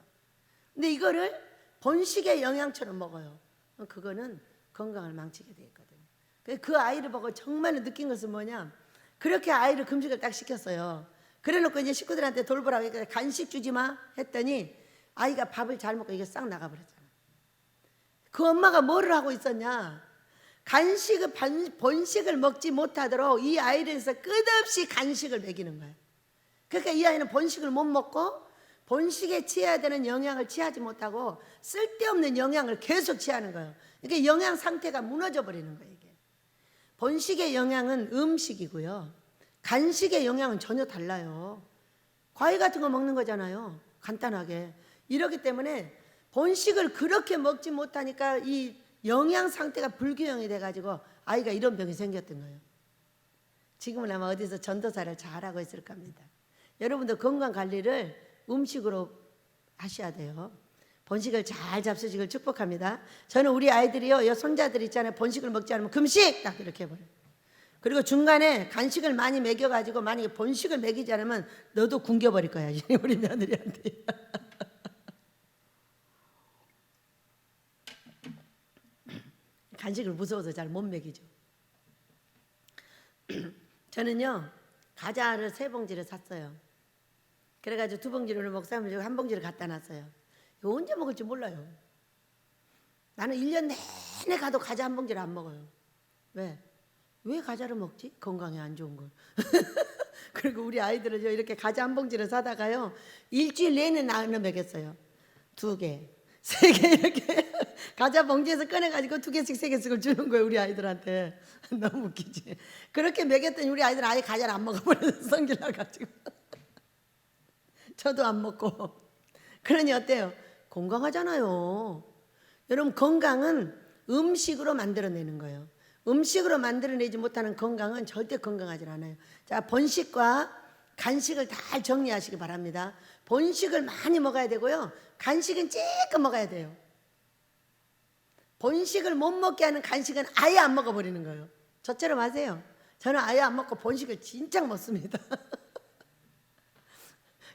근데 이거를 본식의 영양처럼 먹어요. 그거는 건강을 망치게 돼 있거든요. 그 아이를 보고 정말 느낀 것은 뭐냐, 그렇게 아이를 금식을 딱 시켰어요. 그래놓고 이제 식구들한테 돌보라고 했더니 간식 주지 마 했더니 아이가 밥을 잘 먹고 이게 싹 나가버렸잖아. 그 엄마가 뭐를 하고 있었냐, 간식을 본식을 먹지 못하도록 이 아이에서 끝없이 간식을 먹이는 거예요. 그러니까 이 아이는 본식을 못 먹고 본식에 취해야 되는 영양을 취하지 못하고 쓸데없는 영양을 계속 취하는 거예요. 그러니까 영양 상태가 무너져 버리는 거예요. 이게 본식의 영양은 음식이고요, 간식의 영양은 전혀 달라요. 과일 같은 거 먹는 거잖아요, 간단하게. 이렇기 때문에 본식을 그렇게 먹지 못하니까 이 영양 상태가 불균형이 돼가지고 아이가 이런 병이 생겼던 거예요. 지금은 아마 어디서 전도사를 잘하고 있을 겁니다. 여러분도 건강 관리를 음식으로 하셔야 돼요. 번식을 잘 잡수시길 축복합니다. 저는 우리 아이들이요, 손자들 있잖아요, 번식을 먹지 않으면 금식 딱 이렇게 해버려요. 그리고 중간에 간식을 많이 먹여가지고 만약에 번식을 먹이지 않으면 너도 굶겨버릴 거야, 우리 며느리한테. 간식을 무서워서 잘 못 먹이죠. 저는요, 과자를 3봉지를 샀어요. 그래가지고 2봉지를 목사님 주고 1봉지를 갖다 놨어요. 이거 언제 먹을지 몰라요. 나는 1년 내내 가도 과자 1봉지를 안 먹어요. 왜? 왜 과자를 먹지? 건강에 안 좋은 걸. 그리고 우리 아이들은 이렇게 과자 1봉지를 사다가요, 일주일 내내 나눠 먹였어요. 2개, 3개 이렇게 과자 봉지에서 꺼내가지고 2개씩 3개씩을 주는 거예요, 우리 아이들한테. 너무 웃기지. 그렇게 먹였더니 우리 아이들은 아예 과자를 안 먹어버려서 성질 나가지고. 저도 안 먹고. 그러니 어때요? 건강하잖아요. 여러분, 건강은 음식으로 만들어내는 거예요. 음식으로 만들어내지 못하는 건강은 절대 건강하지 않아요. 자, 번식과 간식을 잘 정리하시기 바랍니다. 번식을 많이 먹어야 되고요, 간식은 조금 먹어야 돼요. 번식을 못 먹게 하는 간식은 아예 안 먹어버리는 거예요. 저처럼 하세요. 저는 아예 안 먹고 번식을 진짜 먹습니다.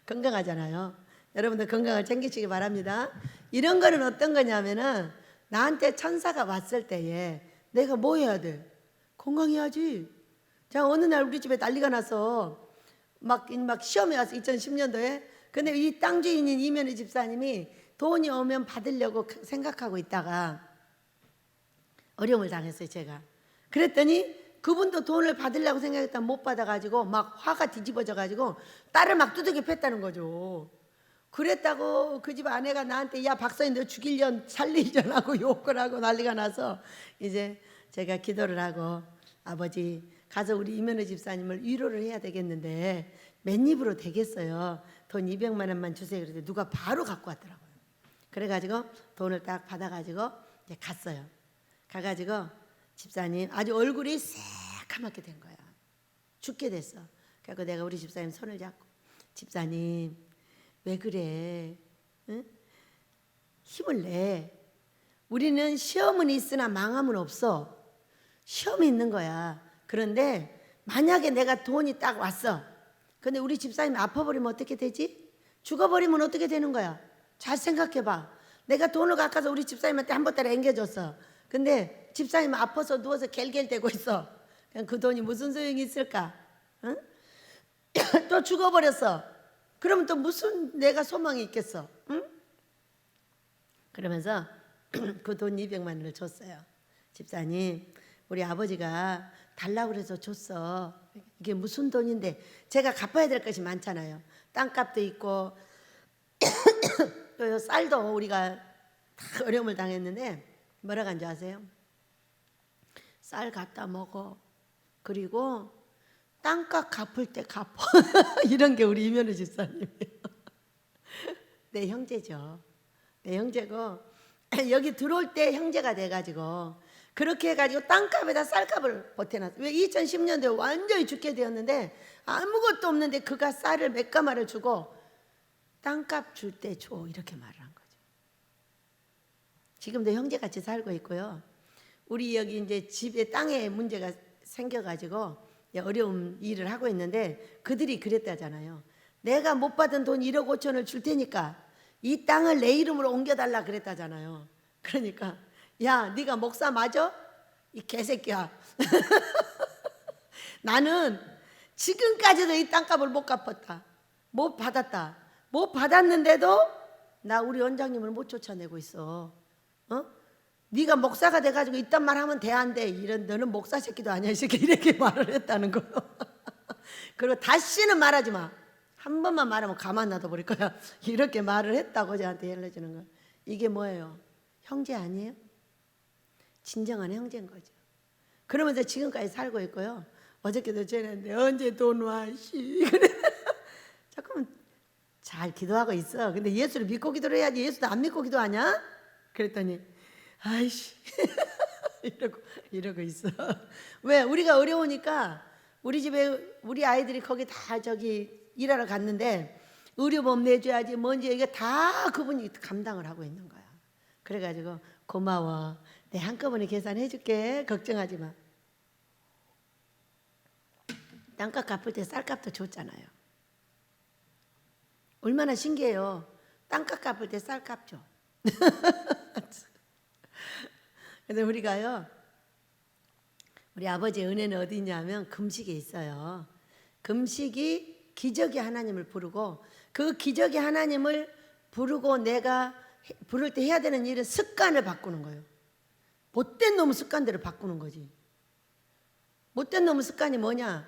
건강하잖아요. 여러분들 건강을 챙기시기 바랍니다. 이런 거는 어떤 거냐면은, 나한테 천사가 왔을 때에 내가 뭐 해야 돼? 건강해야지. 자, 어느 날 우리 집에 난리가 나서 막 시험에 왔어, 2010년도에. 근데 이 땅 주인인 이면희 집사님이 돈이 오면 받으려고 생각하고 있다가 어려움을 당했어요, 제가. 그랬더니 그분도 돈을 받으려고 생각했다 못 받아가지고 막 화가 뒤집어져가지고 딸을 막 두들겨 팼다는 거죠. 그랬다고 그 집 아내가 나한테 야 박사님 너 죽일년 살리전 하고 욕을 하고 난리가 나서 이제 제가 기도를 하고, 아버지 가서 우리 이면희 집사님을 위로를 해야 되겠는데 몇 입으로 되겠어요. 돈 200만 원만 주세요. 그랬더니 누가 바로 갖고 왔더라고요. 그래가지고 돈을 딱 받아가지고 이제 갔어요. 가가지고 집사님 아주 얼굴이 새카맣게 된 거야. 죽게 됐어. 그래서 내가 우리 집사님 손을 잡고, 집사님 왜 그래? 응? 힘을 내. 우리는 시험은 있으나 망함은 없어. 시험이 있는 거야. 그런데 만약에 내가 돈이 딱 왔어. 근데 우리 집사님이 아파버리면 어떻게 되지? 죽어버리면 어떻게 되는 거야? 잘 생각해봐. 내가 돈을 갖고서 우리 집사님한테 한 보따리 앵겨줬어. 근데 집사님 아파서 누워서 겔겔대고 있어. 그냥 그 돈이 무슨 소용이 있을까? 응? 또 죽어버렸어. 그러면 또 무슨 내가 소망이 있겠어? 응? 그러면서 그 돈 200만 원을 줬어요. 집사님, 우리 아버지가 달라고 그래서 줬어. 이게 무슨 돈인데 제가 갚아야 될 것이 많잖아요. 땅값도 있고 또 쌀도 우리가 다 어려움을 당했는데 뭐라고 한 줄 아세요? 쌀 갖다 먹어. 그리고 땅값 갚을 때 갚아. 이런 게 우리 이면희 집사님이에요. 내 형제죠. 내 형제고 여기 들어올 때 형제가 돼가지고 그렇게 해가지고 땅값에다 쌀값을 보태놨어요. 왜 2010년도에 완전히 죽게 되었는데 아무것도 없는데 그가 쌀을 몇 가마를 주고 땅값 줄 때 줘 이렇게 말을 한 거죠. 지금도 형제같이 살고 있고요. 우리 여기 이제 집에 땅에 문제가 생겨가지고 어려운 일을 하고 있는데 그들이 그랬다잖아요. 내가 못 받은 돈 1억 5천을 줄 테니까 이 땅을 내 이름으로 옮겨달라 그랬다잖아요. 그러니까 야 네가 목사 맞아? 이 개새끼야. 나는 지금까지도 이 땅값을 못 갚았다. 못 받았다. 못 받았는데도 나 우리 원장님을 못 쫓아내고 있어. 어? 네가 목사가 돼가지고 이딴 말 하면 돼 안 돼? 이런 너는 목사 새끼도 아니야 이 새끼 이렇게 말을 했다는 거예요. 그리고 다시는 말하지 마. 한 번만 말하면 가만 놔둬 버릴 거야. 이렇게 말을 했다고 저한테 알려주는 거. 이게 뭐예요? 형제 아니에요? 진정한 형제인 거죠. 그러면서 지금까지 살고 있고요. 어저께도 전화했는데 언제 돈 와? 씨. 그래. 조금 잘 기도하고 있어. 근데 예수를 믿고 기도를 해야지. 예수도 안 믿고 기도하냐? 그랬더니 아이씨 이러고 있어. 왜? 우리가 어려우니까 우리 집에 우리 아이들이 거기 다 저기 일하러 갔는데 의료보험 내줘야지 뭔지 이게 다 그분이 감당을 하고 있는 거야. 그래가지고 고마워. 내 한꺼번에 계산해 줄게. 걱정하지 마. 땅값 갚을 때 쌀값도 줬잖아요. 얼마나 신기해요. 땅값 갚을 때 쌀값 줘. 그래서 우리가요, 우리 아버지의 은혜는 어디 있냐면 금식에 있어요. 금식이 기적의 하나님을 부르고, 그 기적의 하나님을 부르고 내가 부를 때 해야 되는 일은 습관을 바꾸는 거예요. 못된 놈의 습관대로 바꾸는 거지. 못된 놈의 습관이 뭐냐?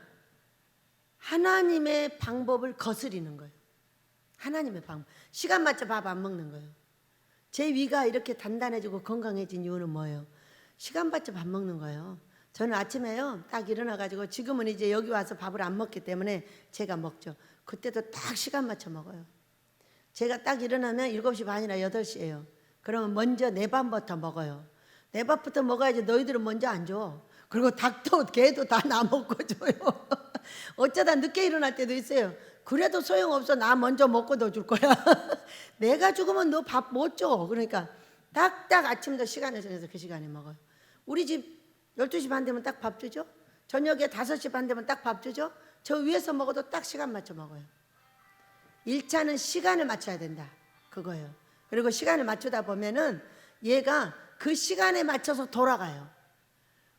하나님의 방법을 거스리는 거예요. 하나님의 방법. 시간 맞춰 밥 안 먹는 거예요. 제 위가 이렇게 단단해지고 건강해진 이유는 뭐예요? 시간 맞춰 밥 먹는 거예요. 저는 아침에요 딱 일어나가지고, 지금은 이제 여기 와서 밥을 안 먹기 때문에 제가 먹죠. 그때도 딱 시간 맞춰 먹어요. 제가 딱 일어나면 7시 반이나 8시예요. 그러면 먼저 내 밥부터 먹어요. 내 밥부터 먹어야지 너희들은 먼저 안 줘. 그리고 닭도 개도 다 나 먹고 줘요. 어쩌다 늦게 일어날 때도 있어요. 그래도 소용없어. 나 먼저 먹고 너 줄 거야. 내가 죽으면 너 밥 못 줘. 그러니까 딱딱 아침도 시간을 정해서 그 시간에 먹어요. 우리 집 12시 반 되면 딱 밥 주죠. 저녁에 5시 반 되면 딱 밥 주죠. 저 위에서 먹어도 딱 시간 맞춰 먹어요. 1차는 시간을 맞춰야 된다. 그거예요. 그리고 시간을 맞추다 보면은 얘가 그 시간에 맞춰서 돌아가요.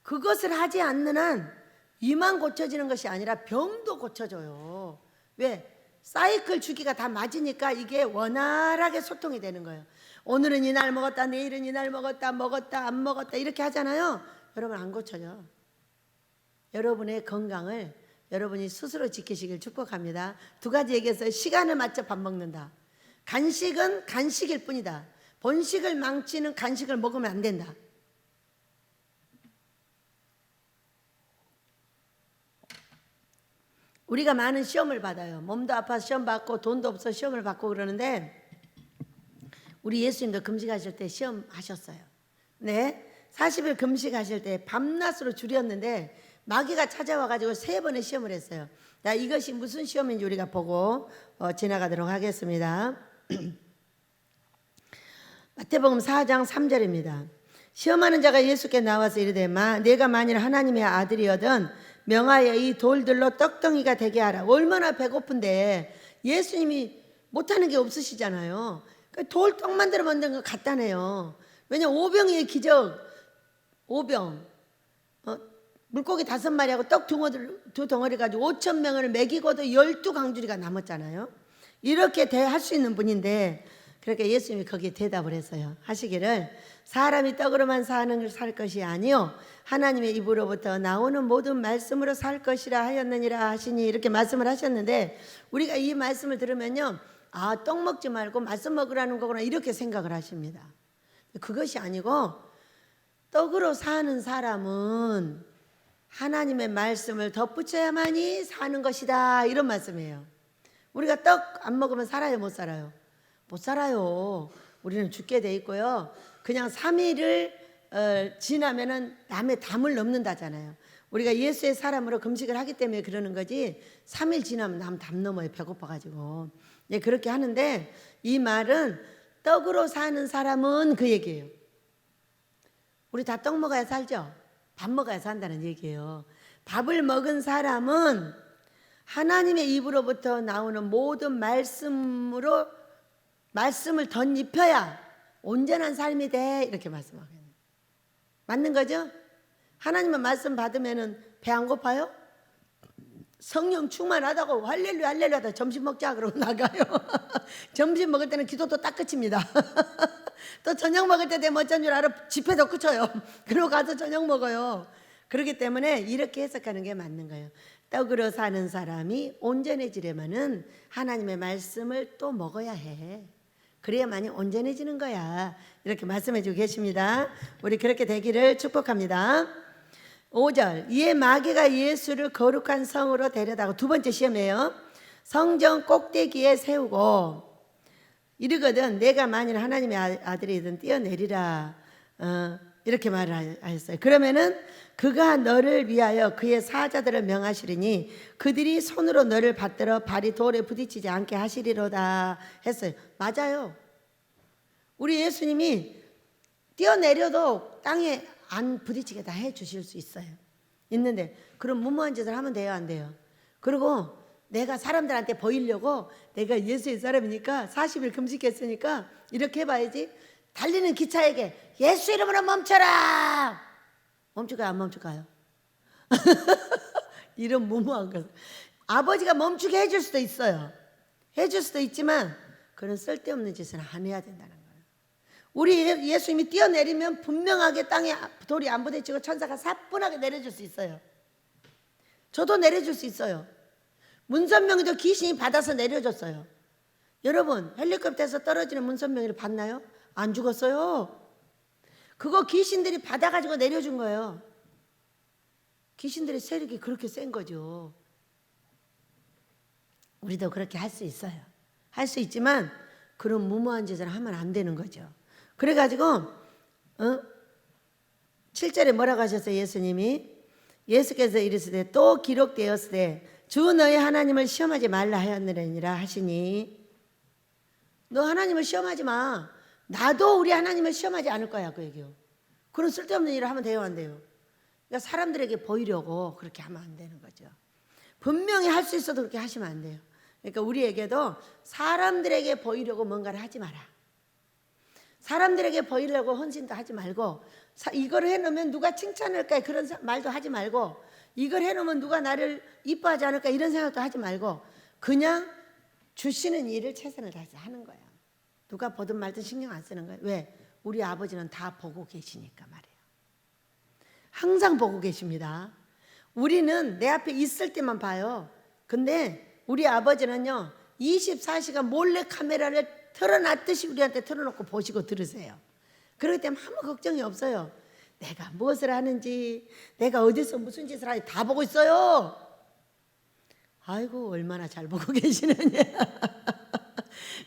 그것을 하지 않는 한 이만 고쳐지는 것이 아니라 병도 고쳐져요. 왜? 사이클 주기가 다 맞으니까 이게 원활하게 소통이 되는 거예요. 오늘은 이날 먹었다, 내일은 이날 먹었다, 안 먹었다 이렇게 하잖아요. 여러분 안 고쳐져. 여러분의 건강을 여러분이 스스로 지키시길 축복합니다. 2가지 얘기해서 시간을 맞춰 밥 먹는다. 간식은 간식일 뿐이다. 본식을 망치는 간식을 먹으면 안 된다. 우리가 많은 시험을 받아요. 몸도 아파서 시험 받고 돈도 없어 시험을 받고 그러는데, 우리 예수님도 금식하실 때 시험 하셨어요. 네, 40일 금식하실 때 밤낮으로 줄였는데 마귀가 찾아와가지고 3번의 시험을 했어요. 자, 이것이 무슨 시험인지 우리가 보고 지나가도록 하겠습니다. 마태복음 4장 3절입니다. 시험하는 자가 예수께 나와서 이르되 내가 만일 하나님의 아들이거든 명하여 이 돌들로 떡덩이가 되게 하라. 얼마나 배고픈데 예수님이 못하는 게 없으시잖아요. 돌 떡 만들어 만든 거 갖다네요. 왜냐면 오병이의 기적, 오병 물고기 5마리하고 떡 2덩어리 가지고 5,000명을 먹이고도 12강줄이가 남았잖아요. 이렇게 할 수 있는 분인데, 그러니까 예수님이 거기에 대답을 했어요. 하시기를 사람이 떡으로만 살 것이 아니요 하나님의 입으로부터 나오는 모든 말씀으로 살 것이라 하였느니라 하시니, 이렇게 말씀을 하셨는데, 우리가 이 말씀을 들으면요, 아, 떡 먹지 말고 말씀 먹으라는 거구나 이렇게 생각을 하십니다. 그것이 아니고 떡으로 사는 사람은 하나님의 말씀을 덧붙여야만이 사는 것이다, 이런 말씀이에요. 우리가 떡 안 먹으면 살아요, 못 살아요? 못 살아요. 우리는 죽게 돼 있고요. 그냥 3일을 지나면은 남의 담을 넘는다잖아요. 우리가 예수의 사람으로 금식을 하기 때문에 그러는 거지, 3일 지나면 남 담 넘어요. 배고파가지고. 예, 그렇게 하는데, 이 말은 떡으로 사는 사람은 그 얘기예요. 우리 다 떡 먹어야 살죠? 밥 먹어야 산다는 얘기예요. 밥을 먹은 사람은 하나님의 입으로부터 나오는 모든 말씀을 덧입혀야 온전한 삶이 돼, 이렇게 말씀하거든요. 맞는 거죠? 하나님의 말씀 받으면 배 안 고파요? 성령 충만하다고 할렐루야 할렐루야 하다 점심 먹자 그러고 나가요. 점심 먹을 때는 기도도 딱 끝입니다. 또 저녁 먹을 때 되면 어쩐 줄 알아? 집회도 끝쳐요. 그러고 가서 저녁 먹어요. 그렇기 때문에 이렇게 해석하는 게 맞는 거예요. 떡으로 사는 사람이 온전해지려면은 하나님의 말씀을 또 먹어야 해. 그래야만이 온전해지는 거야. 이렇게 말씀해 주고 계십니다. 우리 그렇게 되기를 축복합니다. 5절, 이에 마귀가 예수를 거룩한 성으로 데려다가, 2번째 시험이에요. 성전 꼭대기에 세우고 이르거든 내가 만일 하나님의 아들이든 뛰어내리라. 이렇게 말을 하였어요. 그러면은 그가 너를 위하여 그의 사자들을 명하시리니 그들이 손으로 너를 받들어 발이 돌에 부딪히지 않게 하시리로다 했어요. 맞아요. 우리 예수님이 뛰어내려도 땅에 안 부딪히게 다 해주실 수 있어요. 있는데 그럼 무모한 짓을 하면 돼요, 안 돼요? 그리고 내가 사람들한테 보이려고 내가 예수의 사람이니까 40일 금식했으니까 이렇게 해봐야지. 달리는 기차에게 예수 이름으로 멈춰라. 멈출까요, 안 멈출까요? 이런 무모한 것. 아버지가 멈추게 해줄 수도 있어요. 해줄 수도 있지만 그런 쓸데없는 짓은 안 해야 된다는 거예요. 우리 예수님이 뛰어내리면 분명하게 땅에 돌이 안 부딪히고 천사가 사뿐하게 내려줄 수 있어요. 저도 내려줄 수 있어요. 문선명이도 귀신이 받아서 내려줬어요. 여러분 헬리콥터에서 떨어지는 문선명이를 봤나요? 안 죽었어요. 그거 귀신들이 받아가지고 내려준 거예요. 귀신들의 세력이 그렇게 센 거죠. 우리도 그렇게 할 수 있어요. 할 수 있지만 그런 무모한 짓을 하면 안 되는 거죠. 그래가지고 7절에 뭐라고 하셨어요? 예수님이 예수께서 이르시되 또 기록되었으되 주 너의 하나님을 시험하지 말라 하였느니라 하시니 너 하나님을 시험하지 마. 나도 우리 하나님을 시험하지 않을 거야 그 얘기요. 그런 쓸데없는 일을 하면 돼요, 안 돼요? 그러니까 사람들에게 보이려고 그렇게 하면 안 되는 거죠. 분명히 할 수 있어도 그렇게 하시면 안 돼요. 그러니까 우리에게도 사람들에게 보이려고 뭔가를 하지 마라. 사람들에게 보이려고 헌신도 하지 말고 이걸 해놓으면 누가 칭찬할까 그런 말도 하지 말고 이걸 해놓으면 누가 나를 이뻐하지 않을까 이런 생각도 하지 말고 그냥 주시는 일을 최선을 다해서 하는 거예요. 누가 보든 말든 신경 안 쓰는 거예요. 왜? 우리 아버지는 다 보고 계시니까 말이에요. 항상 보고 계십니다. 우리는 내 앞에 있을 때만 봐요. 근데 우리 아버지는요 24시간 몰래 카메라를 틀어놨듯이 우리한테 틀어놓고 보시고 들으세요. 그렇기 때문에 아무 걱정이 없어요. 내가 무엇을 하는지 내가 어디서 무슨 짓을 하는지 다 보고 있어요. 아이고 얼마나 잘 보고 계시느냐.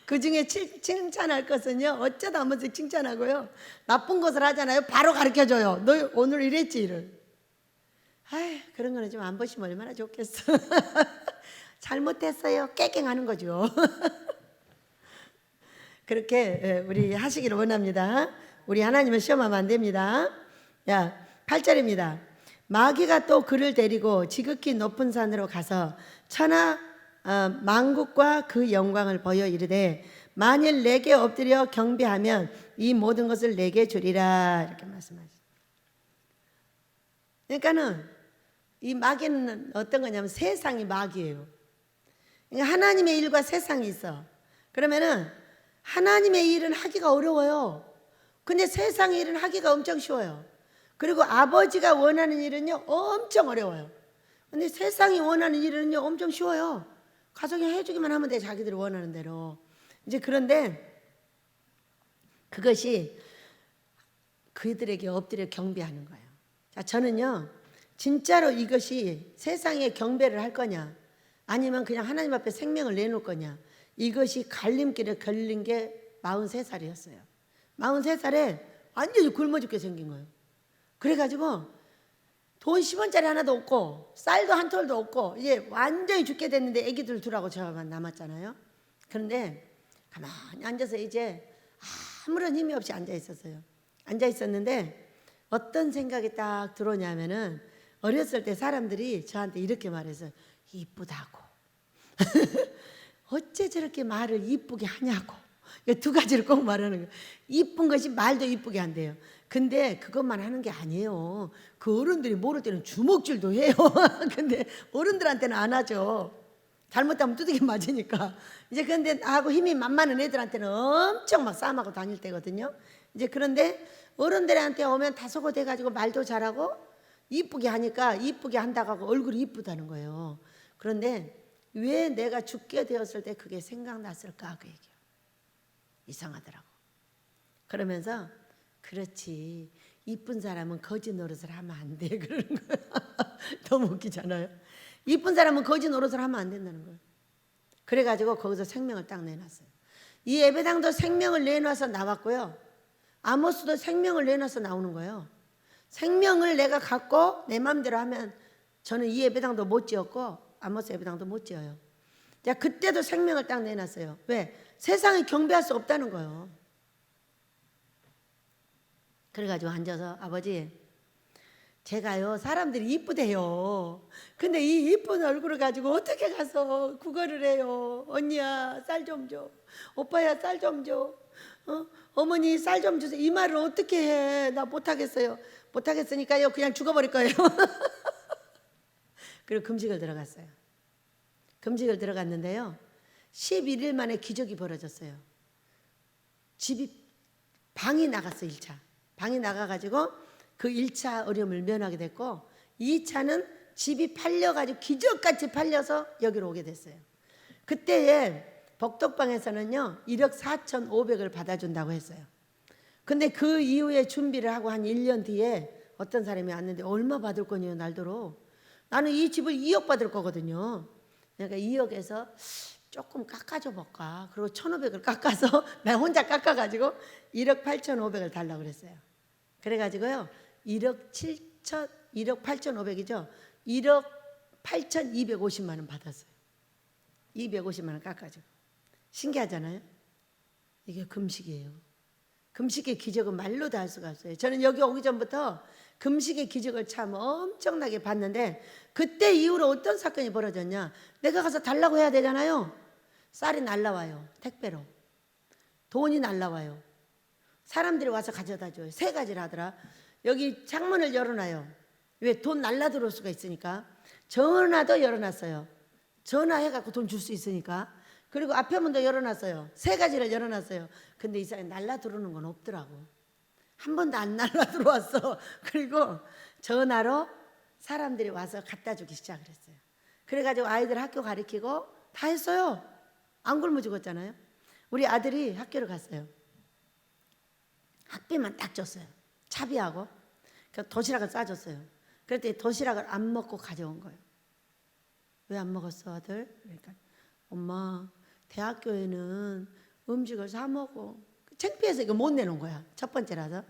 그중에 칭찬할 것은요 어쩌다 한 번씩 칭찬하고요 나쁜 것을 하잖아요 바로 가르쳐줘요. 너 오늘 이랬지 이를. 아이 그런 거는 좀 안 보시면 얼마나 좋겠어. 잘못했어요 깨갱하는 거죠. 그렇게 우리 하시기를 원합니다. 우리 하나님을 시험하면 안 됩니다. 8절입니다. 마귀가 또 그를 데리고 지극히 높은 산으로 가서 천하 만국과 그 영광을 보여 이르되 만일 내게 엎드려 경배하면 이 모든 것을 내게 주리라 이렇게 말씀하셨어요. 그러니까는 이 마귀는 어떤 거냐면 세상이 마귀예요. 그러니까 하나님의 일과 세상이 있어. 그러면은 하나님의 일은 하기가 어려워요. 근데 세상의 일은 하기가 엄청 쉬워요. 그리고 아버지가 원하는 일은요 엄청 어려워요. 근데 세상이 원하는 일은요 엄청 쉬워요. 가족이 해주기만 하면 돼. 자기들이 원하는 대로. 이제 그런데 그것이 그들에게 엎드려 경배하는 거예요. 자, 저는요 진짜로 이것이 세상에 경배를 할 거냐 아니면 그냥 하나님 앞에 생명을 내놓을 거냐 이것이 갈림길에 걸린 게 43살이었어요. 43살에 완전히 굶어 죽게 생긴 거예요. 그래가지고 돈 10원짜리 하나도 없고 쌀도 한 톨도 없고 이제 완전히 죽게 됐는데 애기들 둘하고 저만 남았잖아요. 그런데 가만히 앉아서 이제 아무런 힘이 없이 앉아 있었어요. 앉아 있었는데 어떤 생각이 딱 들어오냐면은 어렸을 때 사람들이 저한테 이렇게 말했어요. 이쁘다고. 어째 저렇게 말을 이쁘게 하냐고. 두 가지를 꼭 말하는 거예요. 이쁜 것이 말도 이쁘게 한대요. 근데 그것만 하는 게 아니에요. 그 어른들이 모를 때는 주먹질도 해요. 근데 어른들한테는 안 하죠. 잘못하면 두들겨 맞으니까. 이제 근데 나하고 힘이 만만한 애들한테는 엄청 막 싸움하고 다닐 때거든요. 이제 그런데 어른들한테 오면 다소고 돼가지고 말도 잘하고 이쁘게 하니까 이쁘게 한다고 하고 얼굴이 이쁘다는 거예요. 그런데 왜 내가 죽게 되었을 때 그게 생각났을까 그 얘기예요. 이상하더라고. 그러면서 그렇지 이쁜 사람은 거지 노릇을 하면 안 돼 그러는 거예요. 너무 웃기잖아요. 이쁜 사람은 거지 노릇을 하면 안 된다는 거예요. 그래가지고 거기서 생명을 딱 내놨어요. 이 예배당도 생명을 내놔서 나왔고요. 아모스도 생명을 내놔서 나오는 거예요. 생명을 내가 갖고 내 마음대로 하면 저는 이 예배당도 못 지었고 아모스 예배당도 못 지어요. 자, 그때도 생명을 딱 내놨어요. 왜? 세상에 경배할 수 없다는 거예요. 그래가지고 앉아서 아버지, 제가요 사람들이 이쁘대요. 근데 이 이쁜 얼굴을 가지고 어떻게 가서 구걸을 해요? 언니야 쌀 좀 줘. 오빠야 쌀 좀 줘. 어머니 쌀 좀 주세요. 이 말을 어떻게 해? 나 못하겠어요. 못하겠으니까요 그냥 죽어버릴 거예요. 그리고 금식을 들어갔어요. 금식을 들어갔는데요 11일 만에 기적이 벌어졌어요. 방이 나갔어. 1차 방이 나가가지고 그 1차 어려움을 면하게 됐고 2차는 집이 팔려가지고 기적같이 팔려서 여기로 오게 됐어요. 그때에 복덕방에서는요 1억 4,500을 받아준다고 했어요. 근데 그 이후에 준비를 하고 한 1년 뒤에 어떤 사람이 왔는데 얼마 받을 거냐요 날도록. 나는 이 집을 2억 받을 거거든요. 그러니까 2억에서 조금 깎아줘 볼까. 그리고 1,500을 깎아서 나 혼자 깎아가지고 1억 8,500을 달라고 그랬어요. 그래가지고요 1억 8,500이죠. 1억 8,250만 원 받았어요. 250만 원 깎아주고. 신기하잖아요. 이게 금식이에요. 금식의 기적은 말로도 할 수가 없어요. 저는 여기 오기 전부터 금식의 기적을 참 엄청나게 봤는데 그때 이후로 어떤 사건이 벌어졌냐. 내가 가서 달라고 해야 되잖아요. 쌀이 날라와요. 택배로. 돈이 날라와요. 사람들이 와서 가져다 줘요. 3가지를 하더라. 여기 창문을 열어놔요. 왜? 돈 날라 들어올 수가 있으니까. 전화도 열어놨어요. 전화해갖고 돈 줄 수 있으니까. 그리고 앞에 문도 열어놨어요. 3가지를 열어놨어요. 근데 이 사람이 날라 들어오는 건 없더라고. 한 번도 안 날라 들어왔어. 그리고 전화로 사람들이 와서 갖다 주기 시작을 했어요. 그래가지고 아이들 학교 가르치고 다 했어요. 안 굶어 죽었잖아요. 우리 아들이 학교를 갔어요. 학비만 딱 줬어요. 차비하고. 그래서 도시락을 싸줬어요. 그랬더니 도시락을 안 먹고 가져온 거예요. 왜 안 먹었어 아들? 그러니까 엄마 대학교에는 음식을 사 먹어. 창피해서 이거 못 내놓은 거야. 첫 번째라서.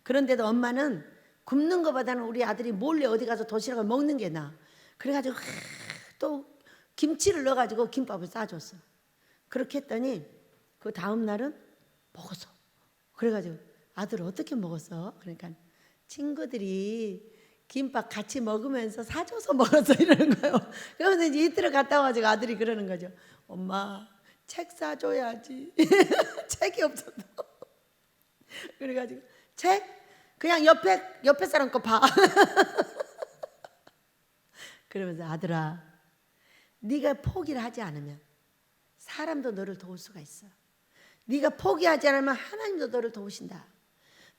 그런데도 엄마는 굶는 것보다는 우리 아들이 몰래 어디 가서 도시락을 먹는 게 나아. 그래가지고 또 김치를 넣어가지고 김밥을 싸줬어. 그렇게 했더니 그 다음 날은 먹었어. 그래가지고 아들 어떻게 먹었어? 그러니까 친구들이 김밥 같이 먹으면서 사줘서 먹었어 이러는 거예요. 그러면서 이제 이틀을 갔다 와가지고 아들이 그러는 거죠. 엄마 책 사줘야지. 책이 없어도. 그래가지고 책 그냥 옆에 사람 거 봐. 그러면서 아들아 네가 포기를 하지 않으면 사람도 너를 도울 수가 있어. 네가 포기하지 않으면 하나님도 너를 도우신다.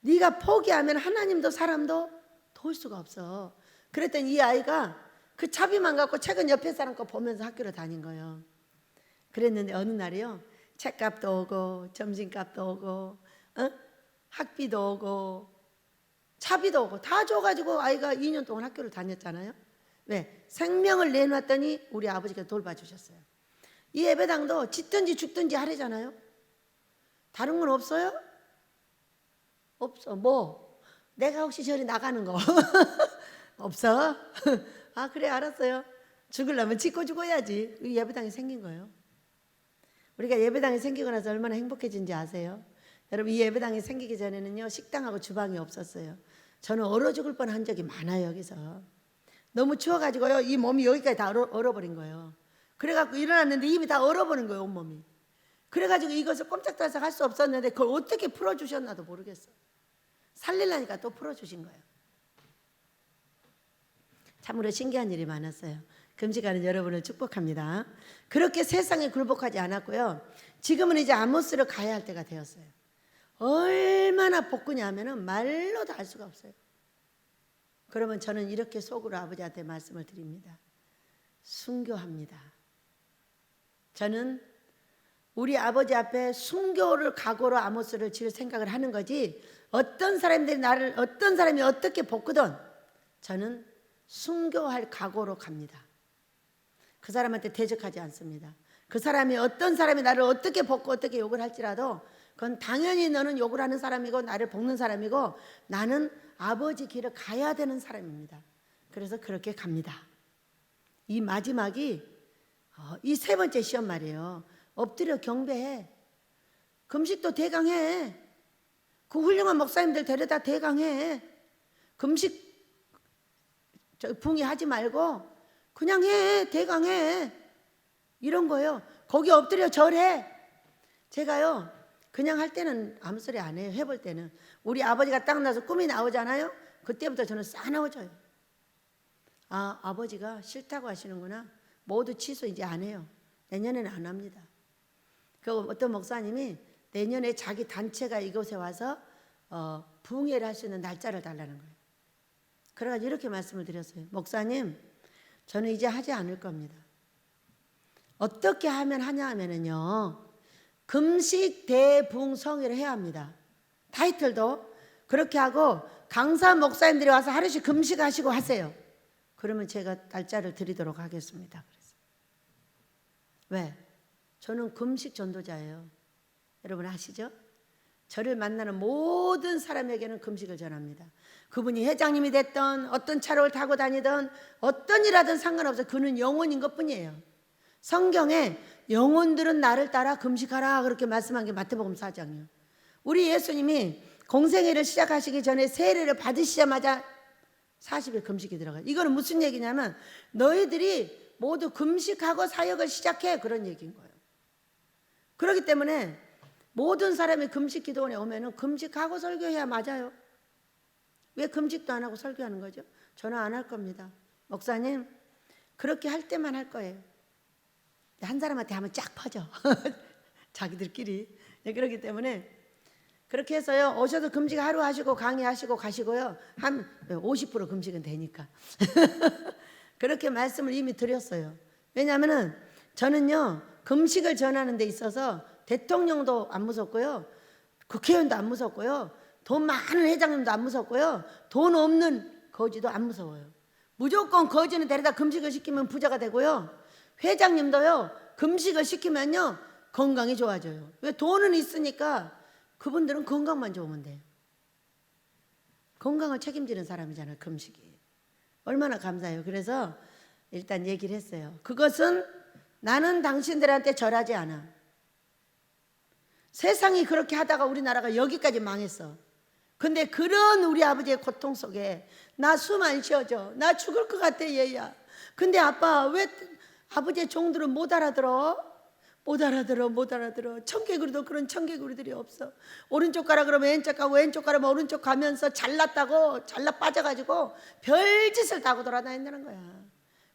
네가 포기하면 하나님도 사람도 도울 수가 없어. 그랬더니 이 아이가 그 차비만 갖고 책은 옆에 사람 거 보면서 학교를 다닌 거예요. 그랬는데 어느 날이요 책값도 오고 점심값도 오고 학비도 오고 차비도 오고 다 줘가지고 아이가 2년 동안 학교를 다녔잖아요. 왜? 생명을 내놨더니 우리 아버지가 돌봐주셨어요. 이 예배당도 짓든지 죽든지 하래잖아요. 다른 건 없어요? 없어. 뭐? 내가 혹시 저리 나가는 거 없어? 아 그래 알았어요. 죽으려면 짓고 죽어야지. 이 예배당이 생긴 거예요. 우리가 예배당이 생기고 나서 얼마나 행복해진지 아세요? 여러분 이 예배당이 생기기 전에는요 식당하고 주방이 없었어요. 저는 얼어 죽을 뻔한 적이 많아요. 여기서 너무 추워가지고요 이 몸이 여기까지 다 얼어버린 거예요. 그래갖고 일어났는데 입이 다 얼어버린 거예요 온몸이. 그래가지고 이것을 꼼짝달싹 할 수 없었는데 그걸 어떻게 풀어주셨나도 모르겠어요. 살리려니까 또 풀어주신 거예요. 참으로 신기한 일이 많았어요. 금식하는 여러분을 축복합니다. 그렇게 세상에 굴복하지 않았고요. 지금은 이제 아모스로 가야 할 때가 되었어요. 얼마나 복구냐 하면은 말로도 알 수가 없어요. 그러면 저는 이렇게 속으로 아버지한테 말씀을 드립니다. 순교합니다. 저는 우리 아버지 앞에 순교를 각오로 아모스를 지을 생각을 하는 거지 어떤 사람이 어떻게 볶거든 저는 순교할 각오로 갑니다. 그 사람한테 대적하지 않습니다. 그 사람이 어떤 사람이 나를 어떻게 볶고 어떻게 욕을 할지라도 그건 당연히 너는 욕을 하는 사람이고 나를 볶는 사람이고 나는 아버지 길을 가야 되는 사람입니다. 그래서 그렇게 갑니다. 이 마지막이 이 세 번째 시험 말이에요. 엎드려 경배해. 금식도 대강해. 그 훌륭한 목사님들 데려다 대강해. 금식 붕이 하지 말고 그냥 해. 대강해. 이런 거예요. 거기 엎드려 절해. 제가요 그냥 할 때는 아무 소리 안 해요. 해볼 때는 우리 아버지가 딱 나서 꿈이 나오잖아요. 그때부터 저는 싸나워져요. 아, 아버지가 싫다고 하시는구나. 모두 취소 이제 안 해요. 내년에는 안 합니다. 그 어떤 목사님이 내년에 자기 단체가 이곳에 와서 부흥회를 할 수 있는 날짜를 달라는 거예요. 그래가지고 이렇게 말씀을 드렸어요. 목사님, 저는 이제 하지 않을 겁니다. 어떻게 하면 하냐 하면은요, 금식 대붕성회를 해야 합니다. 타이틀도 그렇게 하고 강사 목사님들이 와서 하루씩 금식하시고 하세요. 그러면 제가 날짜를 드리도록 하겠습니다. 그래서. 왜? 저는 금식 전도자예요. 여러분 아시죠? 저를 만나는 모든 사람에게는 금식을 전합니다. 그분이 회장님이 됐던 어떤 차를 타고 다니던 어떤 일하든 상관없어요. 그는 영혼인 것뿐이에요. 성경에 영혼들은 나를 따라 금식하라 그렇게 말씀한 게 마태복음 4장이요. 우리 예수님이 공생애를 시작하시기 전에 세례를 받으시자마자 40일 금식이 들어가요. 이거는 무슨 얘기냐면 너희들이 모두 금식하고 사역을 시작해 그런 얘기인 거예요. 그렇기 때문에 모든 사람이 금식 기도원에 오면은 금식하고 설교해야 맞아요. 왜 금식도 안 하고 설교하는 거죠? 저는 안 할 겁니다. 목사님, 그렇게 할 때만 할 거예요. 한 사람한테 하면 쫙 퍼져. 자기들끼리. 그렇기 때문에 그렇게 해서요. 오셔도 금식 하루 하시고 강의하시고 가시고요. 한 50% 금식은 되니까. 그렇게 말씀을 이미 드렸어요. 왜냐하면 저는요. 금식을 전하는 데 있어서 대통령도 안 무섭고요. 국회의원도 안 무섭고요. 돈 많은 회장님도 안 무섭고요. 돈 없는 거지도 안 무서워요. 무조건 거지는 데려다 금식을 시키면 부자가 되고요. 회장님도요. 금식을 시키면요. 건강이 좋아져요. 왜? 돈은 있으니까 그분들은 건강만 좋으면 돼요. 건강을 책임지는 사람이잖아요. 금식이. 얼마나 감사해요. 그래서 일단 얘기를 했어요. 그것은 나는 당신들한테 절하지 않아. 세상이 그렇게 하다가 우리나라가 여기까지 망했어. 근데 그런 우리 아버지의 고통 속에 나 숨 안 쉬어져. 나 죽을 것 같아 얘야. 근데 아빠 왜 아버지의 종들은 못 알아들어? 못 알아들어. 청개구리도 그런 청개구리들이 없어. 오른쪽 가라 그러면 왼쪽 가고 왼쪽 가라면 오른쪽 가면서 잘났다고 잘나 빠져가지고 별짓을 다 하고 돌아다닌다는 거야.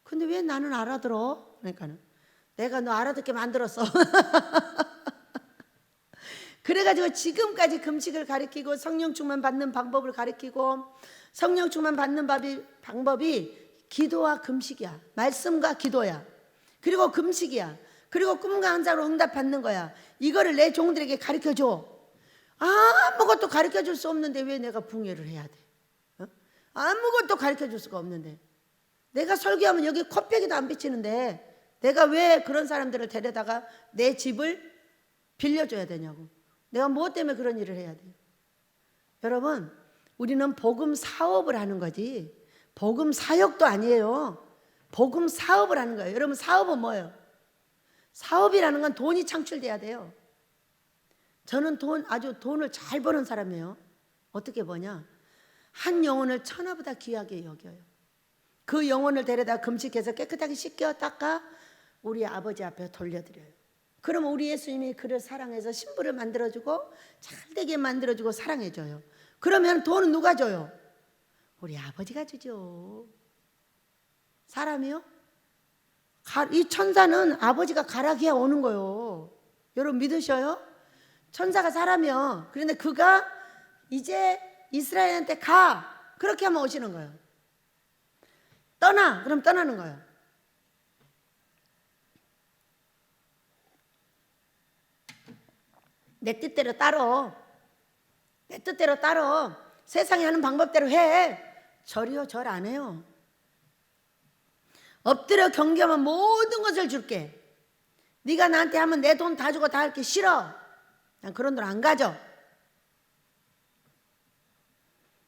근데 왜 나는 알아들어? 그러니까는 내가 너 알아듣게 만들었어. 그래가지고 지금까지 금식을 가르치고 성령 충만 받는 방법을 가르치고 성령 충만 받는 방법이 기도와 금식이야. 말씀과 기도야. 그리고 금식이야. 그리고 꿈과 환상으로 응답받는 거야. 이거를 내 종들에게 가르쳐줘. 아무것도 가르쳐줄 수 없는데 왜 내가 붕괴를 해야 돼? 아무것도 가르쳐줄 수가 없는데 내가 설교하면 여기 콧배기도 안 비치는데 내가 왜 그런 사람들을 데려다가 내 집을 빌려줘야 되냐고. 내가 무엇 때문에 그런 일을 해야 돼요? 여러분, 우리는 복음 사업을 하는 거지 복음 사역도 아니에요. 복음 사업을 하는 거예요. 여러분, 사업은 뭐예요? 사업이라는 건 돈이 창출돼야 돼요. 저는 아주 돈을 잘 버는 사람이에요. 어떻게 버냐? 한 영혼을 천하보다 귀하게 여겨요. 그 영혼을 데려다 금식해서 깨끗하게 씻겨 닦아 우리 아버지 앞에 돌려드려요. 그러면 우리 예수님이 그를 사랑해서 신부를 만들어주고 잘되게 만들어주고 사랑해줘요. 그러면 돈은 누가 줘요? 우리 아버지가 주죠. 사람이요? 이 천사는 아버지가 가라기야 오는 거요. 여러분 믿으셔요? 천사가 사람이요. 그런데 그가 이제 이스라엘한테 가. 그렇게 하면 오시는 거예요. 떠나. 그럼 떠나는 거예요. 내 뜻대로 따로. 내 뜻대로 따로. 세상이 하는 방법대로 해. 절이요? 절 안 해요. 엎드려 경계하면 모든 것을 줄게. 네가 나한테 하면 내 돈 다 주고 다 할게. 싫어. 그냥 그런 데로 안 가죠.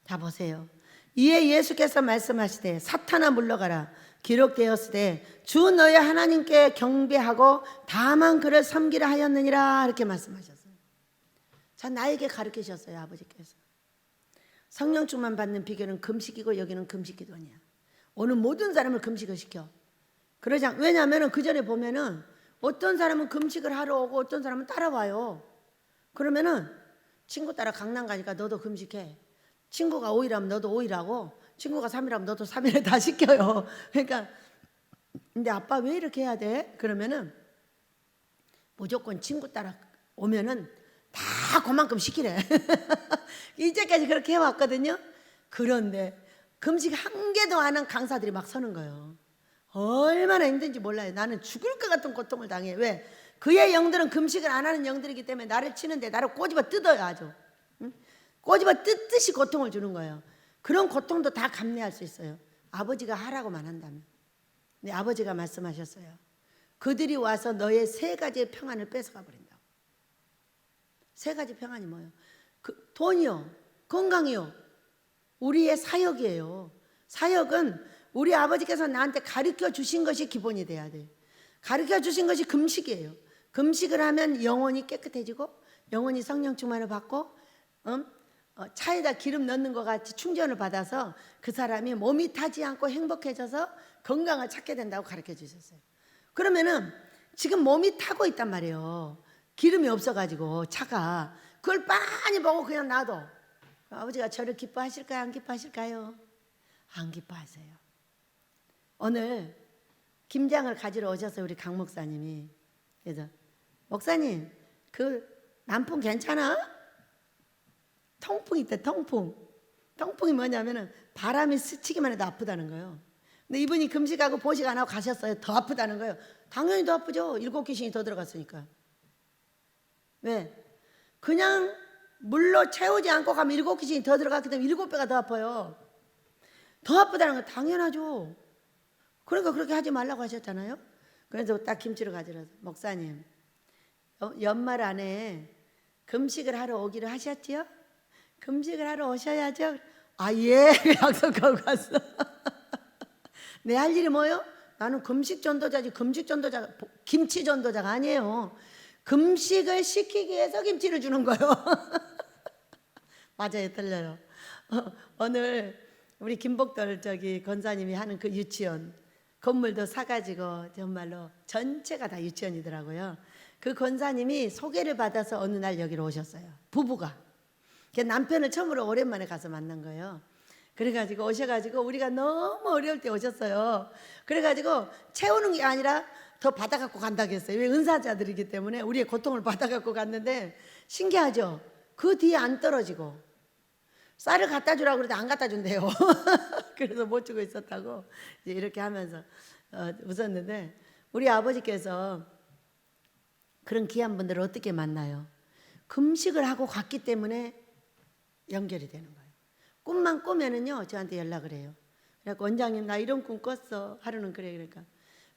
자 보세요. 이에 예수께서 말씀하시되 사탄아 물러가라. 기록되었으되 주 너의 하나님께 경배하고 다만 그를 섬기라 하였느니라. 이렇게 말씀하셨어요. 자, 나에게 가르치셨어요. 아버지께서. 성령 충만 받는 비결은 금식이고 여기는 금식기도냐. 오늘 모든 사람을 금식을 시켜. 왜냐하면 그 전에 보면은 어떤 사람은 금식을 하러 오고 어떤 사람은 따라와요. 그러면은 친구 따라 강남 가니까 너도 금식해. 친구가 5일하면 너도 5일하고 친구가 3일하면 너도 3일에 다 시켜요. 그러니까 근데 아빠 왜 이렇게 해야 돼? 그러면은 무조건 친구 따라 오면은 다 그만큼 시키래. 이제까지 그렇게 해왔거든요. 그런데 금식 한 개도 안 한 강사들이 막 서는 거예요. 얼마나 힘든지 몰라요. 나는 죽을 것 같은 고통을 당해. 왜? 그의 영들은 금식을 안 하는 영들이기 때문에 나를 치는데 나를 꼬집어 뜯어요. 아주 응? 꼬집어 뜯듯이 고통을 주는 거예요. 그런 고통도 다 감내할 수 있어요. 아버지가 하라고만 한다면. 근데 아버지가 말씀하셨어요. 그들이 와서 너의 세 가지의 평안을 뺏어가 버린다고. 세 가지 평안이 뭐예요? 돈이요, 건강이요, 우리의 사역이에요. 사역은 우리 아버지께서 나한테 가르쳐 주신 것이 기본이 돼야 돼요. 가르쳐 주신 것이 금식이에요. 금식을 하면 영혼이 깨끗해지고 영혼이 성령 충만을 받고 차에다 기름 넣는 것 같이 충전을 받아서 그 사람이 몸이 타지 않고 행복해져서 건강을 찾게 된다고 가르쳐 주셨어요. 그러면은 지금 몸이 타고 있단 말이에요. 기름이 없어가지고 차가 그걸 빤히 보고 그냥 놔둬. 아버지가 저를 기뻐하실까요? 안 기뻐하실까요? 안 기뻐하세요. 오늘 김장을 가지러 오셔서 우리 강 목사님이 그래서 목사님 그 남풍 괜찮아? 통풍 있대. 통풍이 뭐냐면은 바람이 스치기만 해도 아프다는 거예요. 근데 이분이 금식하고 보식 안 하고 가셨어요. 더 아프다는 거예요. 당연히 더 아프죠. 7귀신이 더 들어갔으니까. 왜? 그냥 물로 채우지 않고 가면 7귀신이 더 들어갔기 때문에 7배가 더 아파요. 더 아프다는 거 당연하죠. 그러니까 그렇게 하지 말라고 하셨잖아요. 그래서 딱 김치를 가지러 목사님 연말 안에 금식을 하러 오기로 하셨지요? 금식을 하러 오셔야죠. 아 예 약속하고 갔어. 내 할 일이 뭐요? 나는 금식 전도자지 김치 전도자가 아니에요. 금식을 시키기 위해서 김치를 주는 거예요. 맞아요, 틀려요. 오늘 우리 김복돌 권사님이 하는 그 유치원 건물도 사가지고 정말로 전체가 다 유치원이더라고요. 그 권사님이 소개를 받아서 어느 날 여기로 오셨어요. 부부가. 남편을 처음으로 오랜만에 가서 만난 거예요. 그래가지고 오셔가지고 우리가 너무 어려울 때 오셨어요. 그래가지고 채우는 게 아니라 더 받아갖고 간다고 했어요. 왜? 은사자들이기 때문에 우리의 고통을 받아갖고 갔는데 신기하죠? 그 뒤에 안 떨어지고 쌀을 갖다 주라고 그러는데 안 갖다 준대요. 그래서 못 주고 있었다고 이제 이렇게 하면서 웃었는데 우리 아버지께서 그런 귀한 분들을 어떻게 만나요? 금식을 하고 갔기 때문에 연결이 되는 거예요. 꿈만 꾸면은요 저한테 연락을 해요. 그래서 원장님 나 이런 꿈 꿨어. 하루는 그래. 그러니까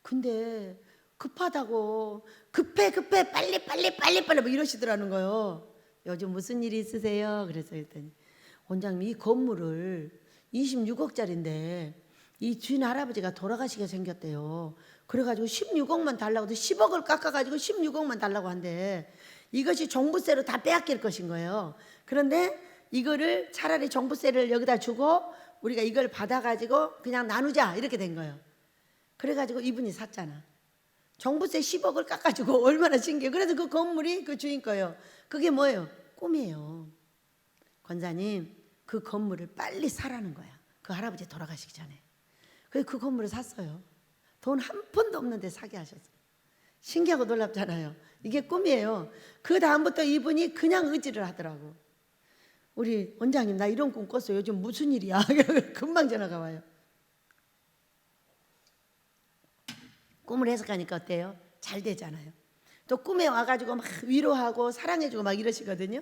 근데 급하다고 급해 빨리 뭐 이러시더라는 거예요. 요즘 무슨 일이 있으세요? 그래서 그랬더니 원장님 이 건물을 26억짜리인데 이 주인 할아버지가 돌아가시게 생겼대요. 그래가지고 16억만 달라고 10억을 깎아가지고 16억만 달라고 한대. 이것이 종부세로 다 빼앗길 것인 거예요. 그런데 이거를 차라리 종부세를 여기다 주고 우리가 이걸 받아가지고 그냥 나누자 이렇게 된 거예요. 그래가지고 이분이 샀잖아. 종부세 10억을 깎아주고 얼마나 신기해. 그래서 그 건물이 그 주인 거예요. 그게 뭐예요? 꿈이에요. 권사님 그 건물을 빨리 사라는 거야. 그 할아버지 돌아가시기 전에. 그래서 그 건물을 샀어요. 돈 한 푼도 없는데 사게 하셨어요. 신기하고 놀랍잖아요. 이게 꿈이에요. 그 다음부터 이분이 그냥 의지를 하더라고. 우리 원장님 나 이런 꿈 꿨어요. 요즘 무슨 일이야? 금방 전화가 와요. 꿈을 해석하니까 어때요? 잘 되잖아요. 또 꿈에 와가지고 막 위로하고 사랑해주고 막 이러시거든요.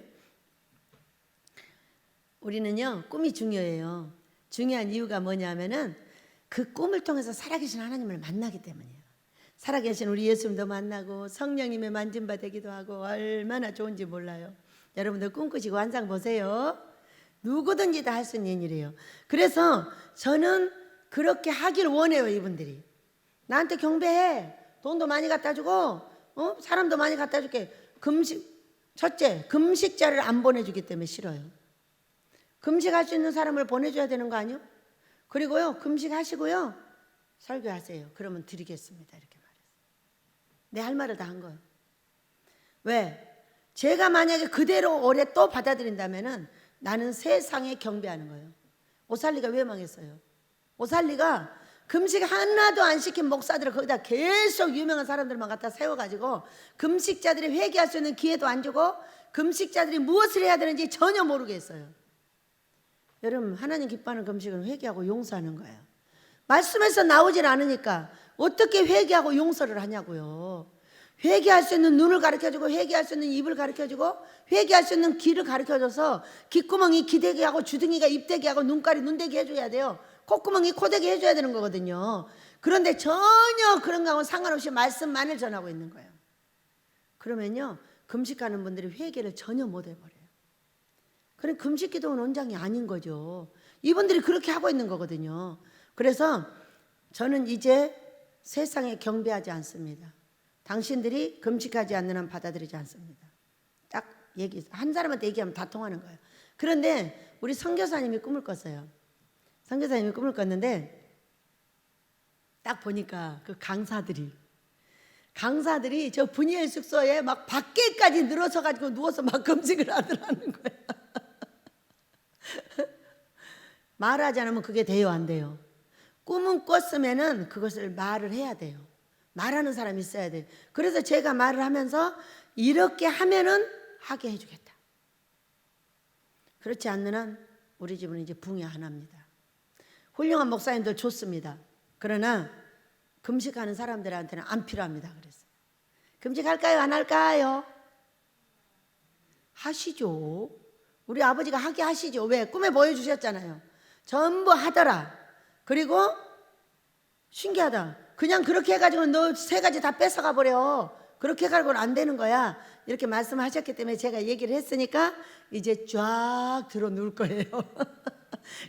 우리는요 꿈이 중요해요. 중요한 이유가 뭐냐면은 그 꿈을 통해서 살아계신 하나님을 만나기 때문이에요. 살아계신 우리 예수님도 만나고 성령님의 만진받기도 하고 얼마나 좋은지 몰라요. 여러분들 꿈꾸시고 환상 보세요. 누구든지 다 할 수 있는 일이에요. 그래서 저는 그렇게 하길 원해요. 이분들이 나한테 경배해, 돈도 많이 갖다 주고 사람도 많이 갖다 줄게. 첫째, 금식자를 안 보내주기 때문에 싫어요. 금식할 수 있는 사람을 보내줘야 되는 거 아니요? 그리고요, 금식하시고요, 설교하세요. 그러면 드리겠습니다. 이렇게 말했어요. 내 할 말을 다 한 거예요. 왜? 제가 만약에 그대로 올해 또 받아들인다면은 나는 세상에 경배하는 거예요. 오살리가 왜 망했어요? 오살리가 금식 하나도 안 시킨 목사들을 거기다 계속 유명한 사람들만 갖다 세워가지고 금식자들이 회개할 수 있는 기회도 안 주고 금식자들이 무엇을 해야 되는지 전혀 모르게 했어요. 여러분, 하나님 기뻐하는 금식은 회개하고 용서하는 거예요. 말씀에서 나오질 않으니까 어떻게 회개하고 용서를 하냐고요. 회개할 수 있는 눈을 가르쳐주고 회개할 수 있는 입을 가르쳐주고 회개할 수 있는 귀를 가르쳐줘서 귓구멍이 귀대게 하고 주둥이가 입대게 하고 눈깔이 눈대게 해줘야 돼요. 콧구멍이 코대게 해줘야 되는 거거든요. 그런데 전혀 그런 거하고 상관없이 말씀만을 전하고 있는 거예요. 그러면요, 금식하는 분들이 회개를 전혀 못 해버려요. 그럼 금식 기도는 원장이 아닌 거죠. 이분들이 그렇게 하고 있는 거거든요. 그래서 저는 이제 세상에 경배하지 않습니다. 당신들이 금식하지 않는 한 받아들이지 않습니다. 딱 한 사람한테 얘기하면 다 통하는 거예요. 그런데 우리 선교사님이 꿈을 꿨어요. 선교사님이 꿈을 꿨는데 딱 보니까 그 강사들이 저 분이엘 숙소에 막 밖에까지 늘어서 가지고 누워서 막 금식을 하더라는 거예요. 말하지 않으면 그게 돼요, 안 돼요? 꿈은 꿨으면은 그것을 말을 해야 돼요. 말하는 사람이 있어야 돼요. 그래서 제가 말을 하면서 이렇게 하면은 하게 해주겠다. 그렇지 않는 한 우리 집은 이제 붕이 하나입니다. 훌륭한 목사님들 좋습니다. 그러나 금식하는 사람들한테는 안 필요합니다. 그랬어요. 금식할까요? 안 할까요? 하시죠. 우리 아버지가 하게 하시죠. 왜? 꿈에 보여주셨잖아요. 전부 하더라. 그리고 신기하다. 그냥 그렇게 해가지고 너 3가지 다 뺏어가 버려. 그렇게 해가지고는 안 되는 거야. 이렇게 말씀하셨기 때문에 제가 얘기를 했으니까 이제 쫙 들어 누울 거예요.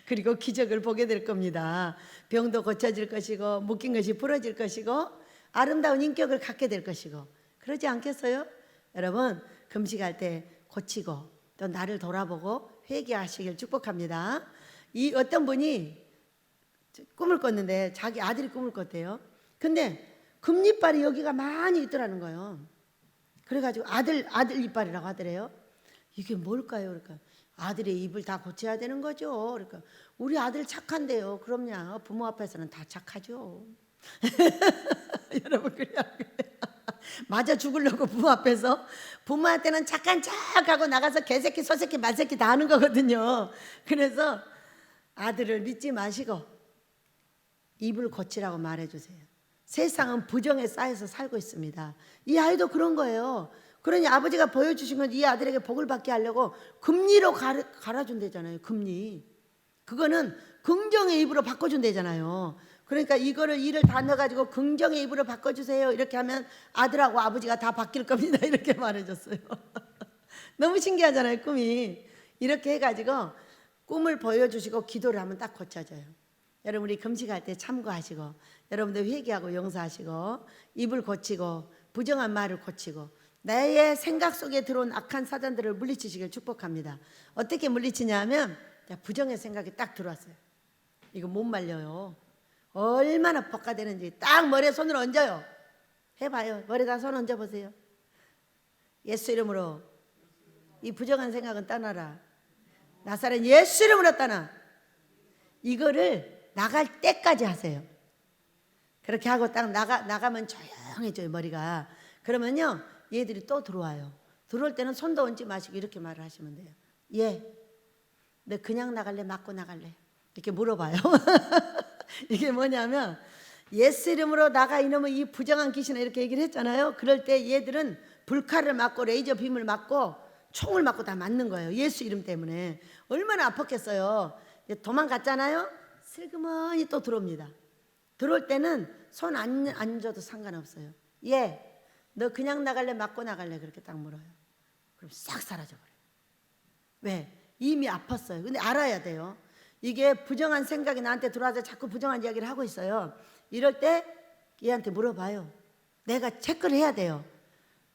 그리고 기적을 보게 될 겁니다. 병도 고쳐질 것이고 묶인 것이 풀어질 것이고 아름다운 인격을 갖게 될 것이고 그러지 않겠어요? 여러분, 금식할 때 고치고 또 나를 돌아보고 회개하시길 축복합니다. 이 어떤 분이 꿈을 꿨는데 자기 아들이 꿈을 꿨대요. 근데 금이빨이 여기가 많이 있더라는 거예요. 그래가지고 아들 이빨이라고 하더래요. 이게 뭘까요? 그러니까 아들의 입을 다 고쳐야 되는 거죠. 그러니까 우리 아들 착한데요. 그럼요. 부모 앞에서는 다 착하죠. 여러분, 그래요. 맞아 죽으려고 부모 앞에서 부모한테는 착한 척하고 나가서 개새끼 소새끼 말새끼 다 하는 거거든요. 그래서 아들을 믿지 마시고 입을 고치라고 말해주세요. 세상은 부정에 쌓여서 살고 있습니다. 이 아이도 그런 거예요. 그러니 아버지가 보여주신 건 이 아들에게 복을 받게 하려고 금리로 갈아준대잖아요. 금리. 그거는 긍정의 입으로 바꿔준대잖아요. 그러니까 이를 다 넣어가지고 긍정의 입으로 바꿔주세요. 이렇게 하면 아들하고 아버지가 다 바뀔 겁니다. 이렇게 말해줬어요. 너무 신기하잖아요. 꿈이. 이렇게 해가지고 꿈을 보여주시고 기도를 하면 딱 고쳐져요. 여러분, 우리 금식할 때 참고하시고 여러분들 회개하고 용서하시고 입을 고치고 부정한 말을 고치고 나의 생각 속에 들어온 악한 사단들을 물리치시길 축복합니다. 어떻게 물리치냐면 부정의 생각이 딱 들어왔어요. 이거 못 말려요. 얼마나 복가되는지 딱 머리에 손을 얹어요. 해봐요. 머리에다 손 얹어보세요. 예수 이름으로 이 부정한 생각은 떠나라. 나사렛 예수 이름으로 떠나. 이거를 나갈 때까지 하세요. 그렇게 하고 딱 나가면 조용해져요, 머리가. 그러면요, 얘들이 또 들어와요. 들어올 때는 손도 얹지 마시고 이렇게 말을 하시면 돼요. 예, 너 그냥 나갈래? 맞고 나갈래? 이렇게 물어봐요. 이게 뭐냐면 예수 이름으로 나가 이놈의 이 부정한 귀신을 이렇게 얘기를 했잖아요. 그럴 때 얘들은 불칼을 맞고 레이저 빔을 맞고 총을 맞고 다 맞는 거예요. 예수 이름 때문에. 얼마나 아팠겠어요. 도망갔잖아요. 슬그머니 또 들어옵니다. 들어올 때는 손 안 줘도 상관없어요. 예, 너 그냥 나갈래 맞고 나갈래 그렇게 딱 물어요. 그럼 싹 사라져버려요. 왜? 이미 아팠어요. 근데 알아야 돼요. 이게 부정한 생각이 나한테 들어와서 자꾸 부정한 이야기를 하고 있어요. 이럴 때 얘한테 물어봐요. 내가 체크를 해야 돼요.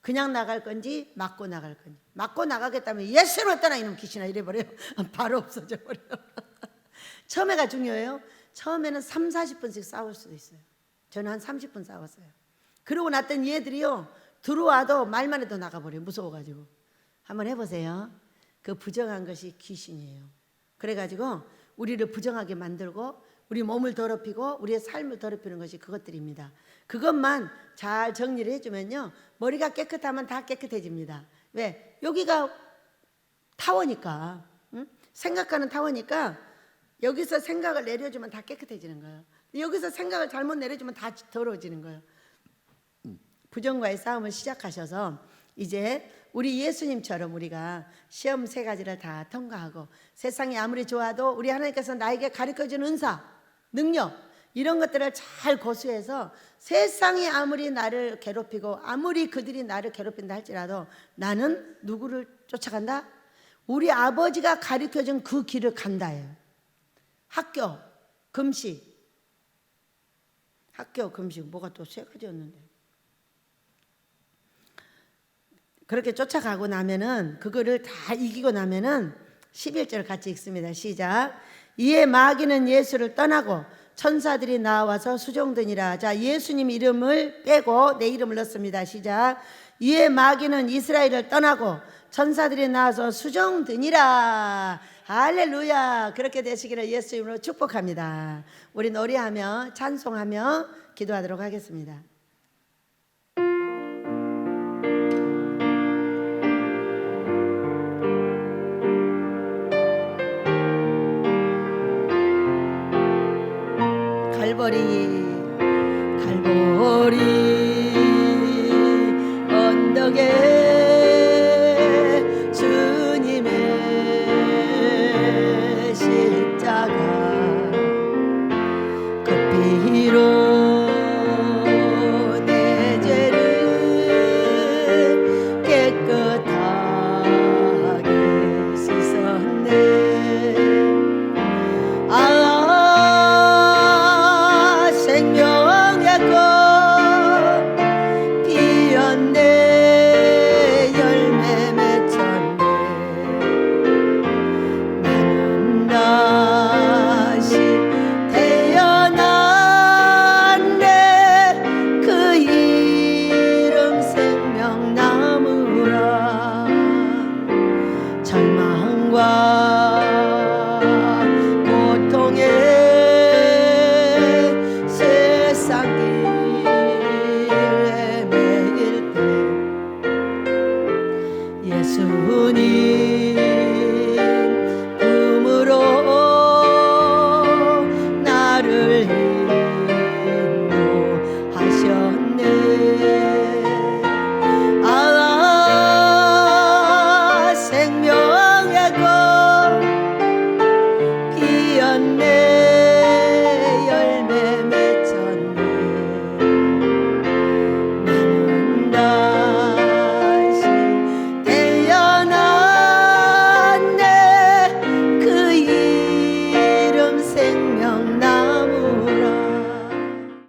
그냥 나갈 건지 맞고 나갈 건지. 맞고 나가겠다면 예수로 했다나 이놈 귀신아 이래버려요. 바로 없어져 버려요. 처음에가 중요해요. 처음에는 3, 40분씩 싸울 수도 있어요. 저는 한 30분 싸웠어요. 그러고 났더니 얘들이요 들어와도 말만 해도 나가버려요. 무서워가지고. 한번 해보세요. 그 부정한 것이 귀신이에요. 그래가지고 우리를 부정하게 만들고 우리 몸을 더럽히고 우리의 삶을 더럽히는 것이 그것들입니다. 그것만 잘 정리를 해주면요 머리가 깨끗하면 다 깨끗해집니다. 왜? 여기가 타워니까, 응? 생각하는 타워니까 여기서 생각을 내려주면 다 깨끗해지는 거예요. 여기서 생각을 잘못 내려주면 다 더러워지는 거예요. 부정과의 싸움을 시작하셔서 이제 우리 예수님처럼 우리가 시험 3가지를 다 통과하고 세상이 아무리 좋아도 우리 하나님께서 나에게 가르쳐준 은사, 능력 이런 것들을 잘 고수해서 세상이 아무리 나를 괴롭히고 아무리 그들이 나를 괴롭힌다 할지라도 나는 누구를 쫓아간다? 우리 아버지가 가르쳐준 그 길을 간다예요. 학교, 금식, 뭐가 또 3가지였는데 그렇게 쫓아가고 나면은 그거를 다 이기고 나면은 11절 같이 읽습니다. 시작. 이에 마귀는 예수를 떠나고 천사들이 나와서 수종드니라. 자, 예수님 이름을 빼고 내 이름을 넣습니다. 시작. 이에 마귀는 이스라엘을 떠나고 천사들이 나와서 수종드니라. 할렐루야. 그렇게 되시기를 예수 이름으로 축복합니다. 우리 노래하며 찬송하며 기도하도록 하겠습니다. 갈보리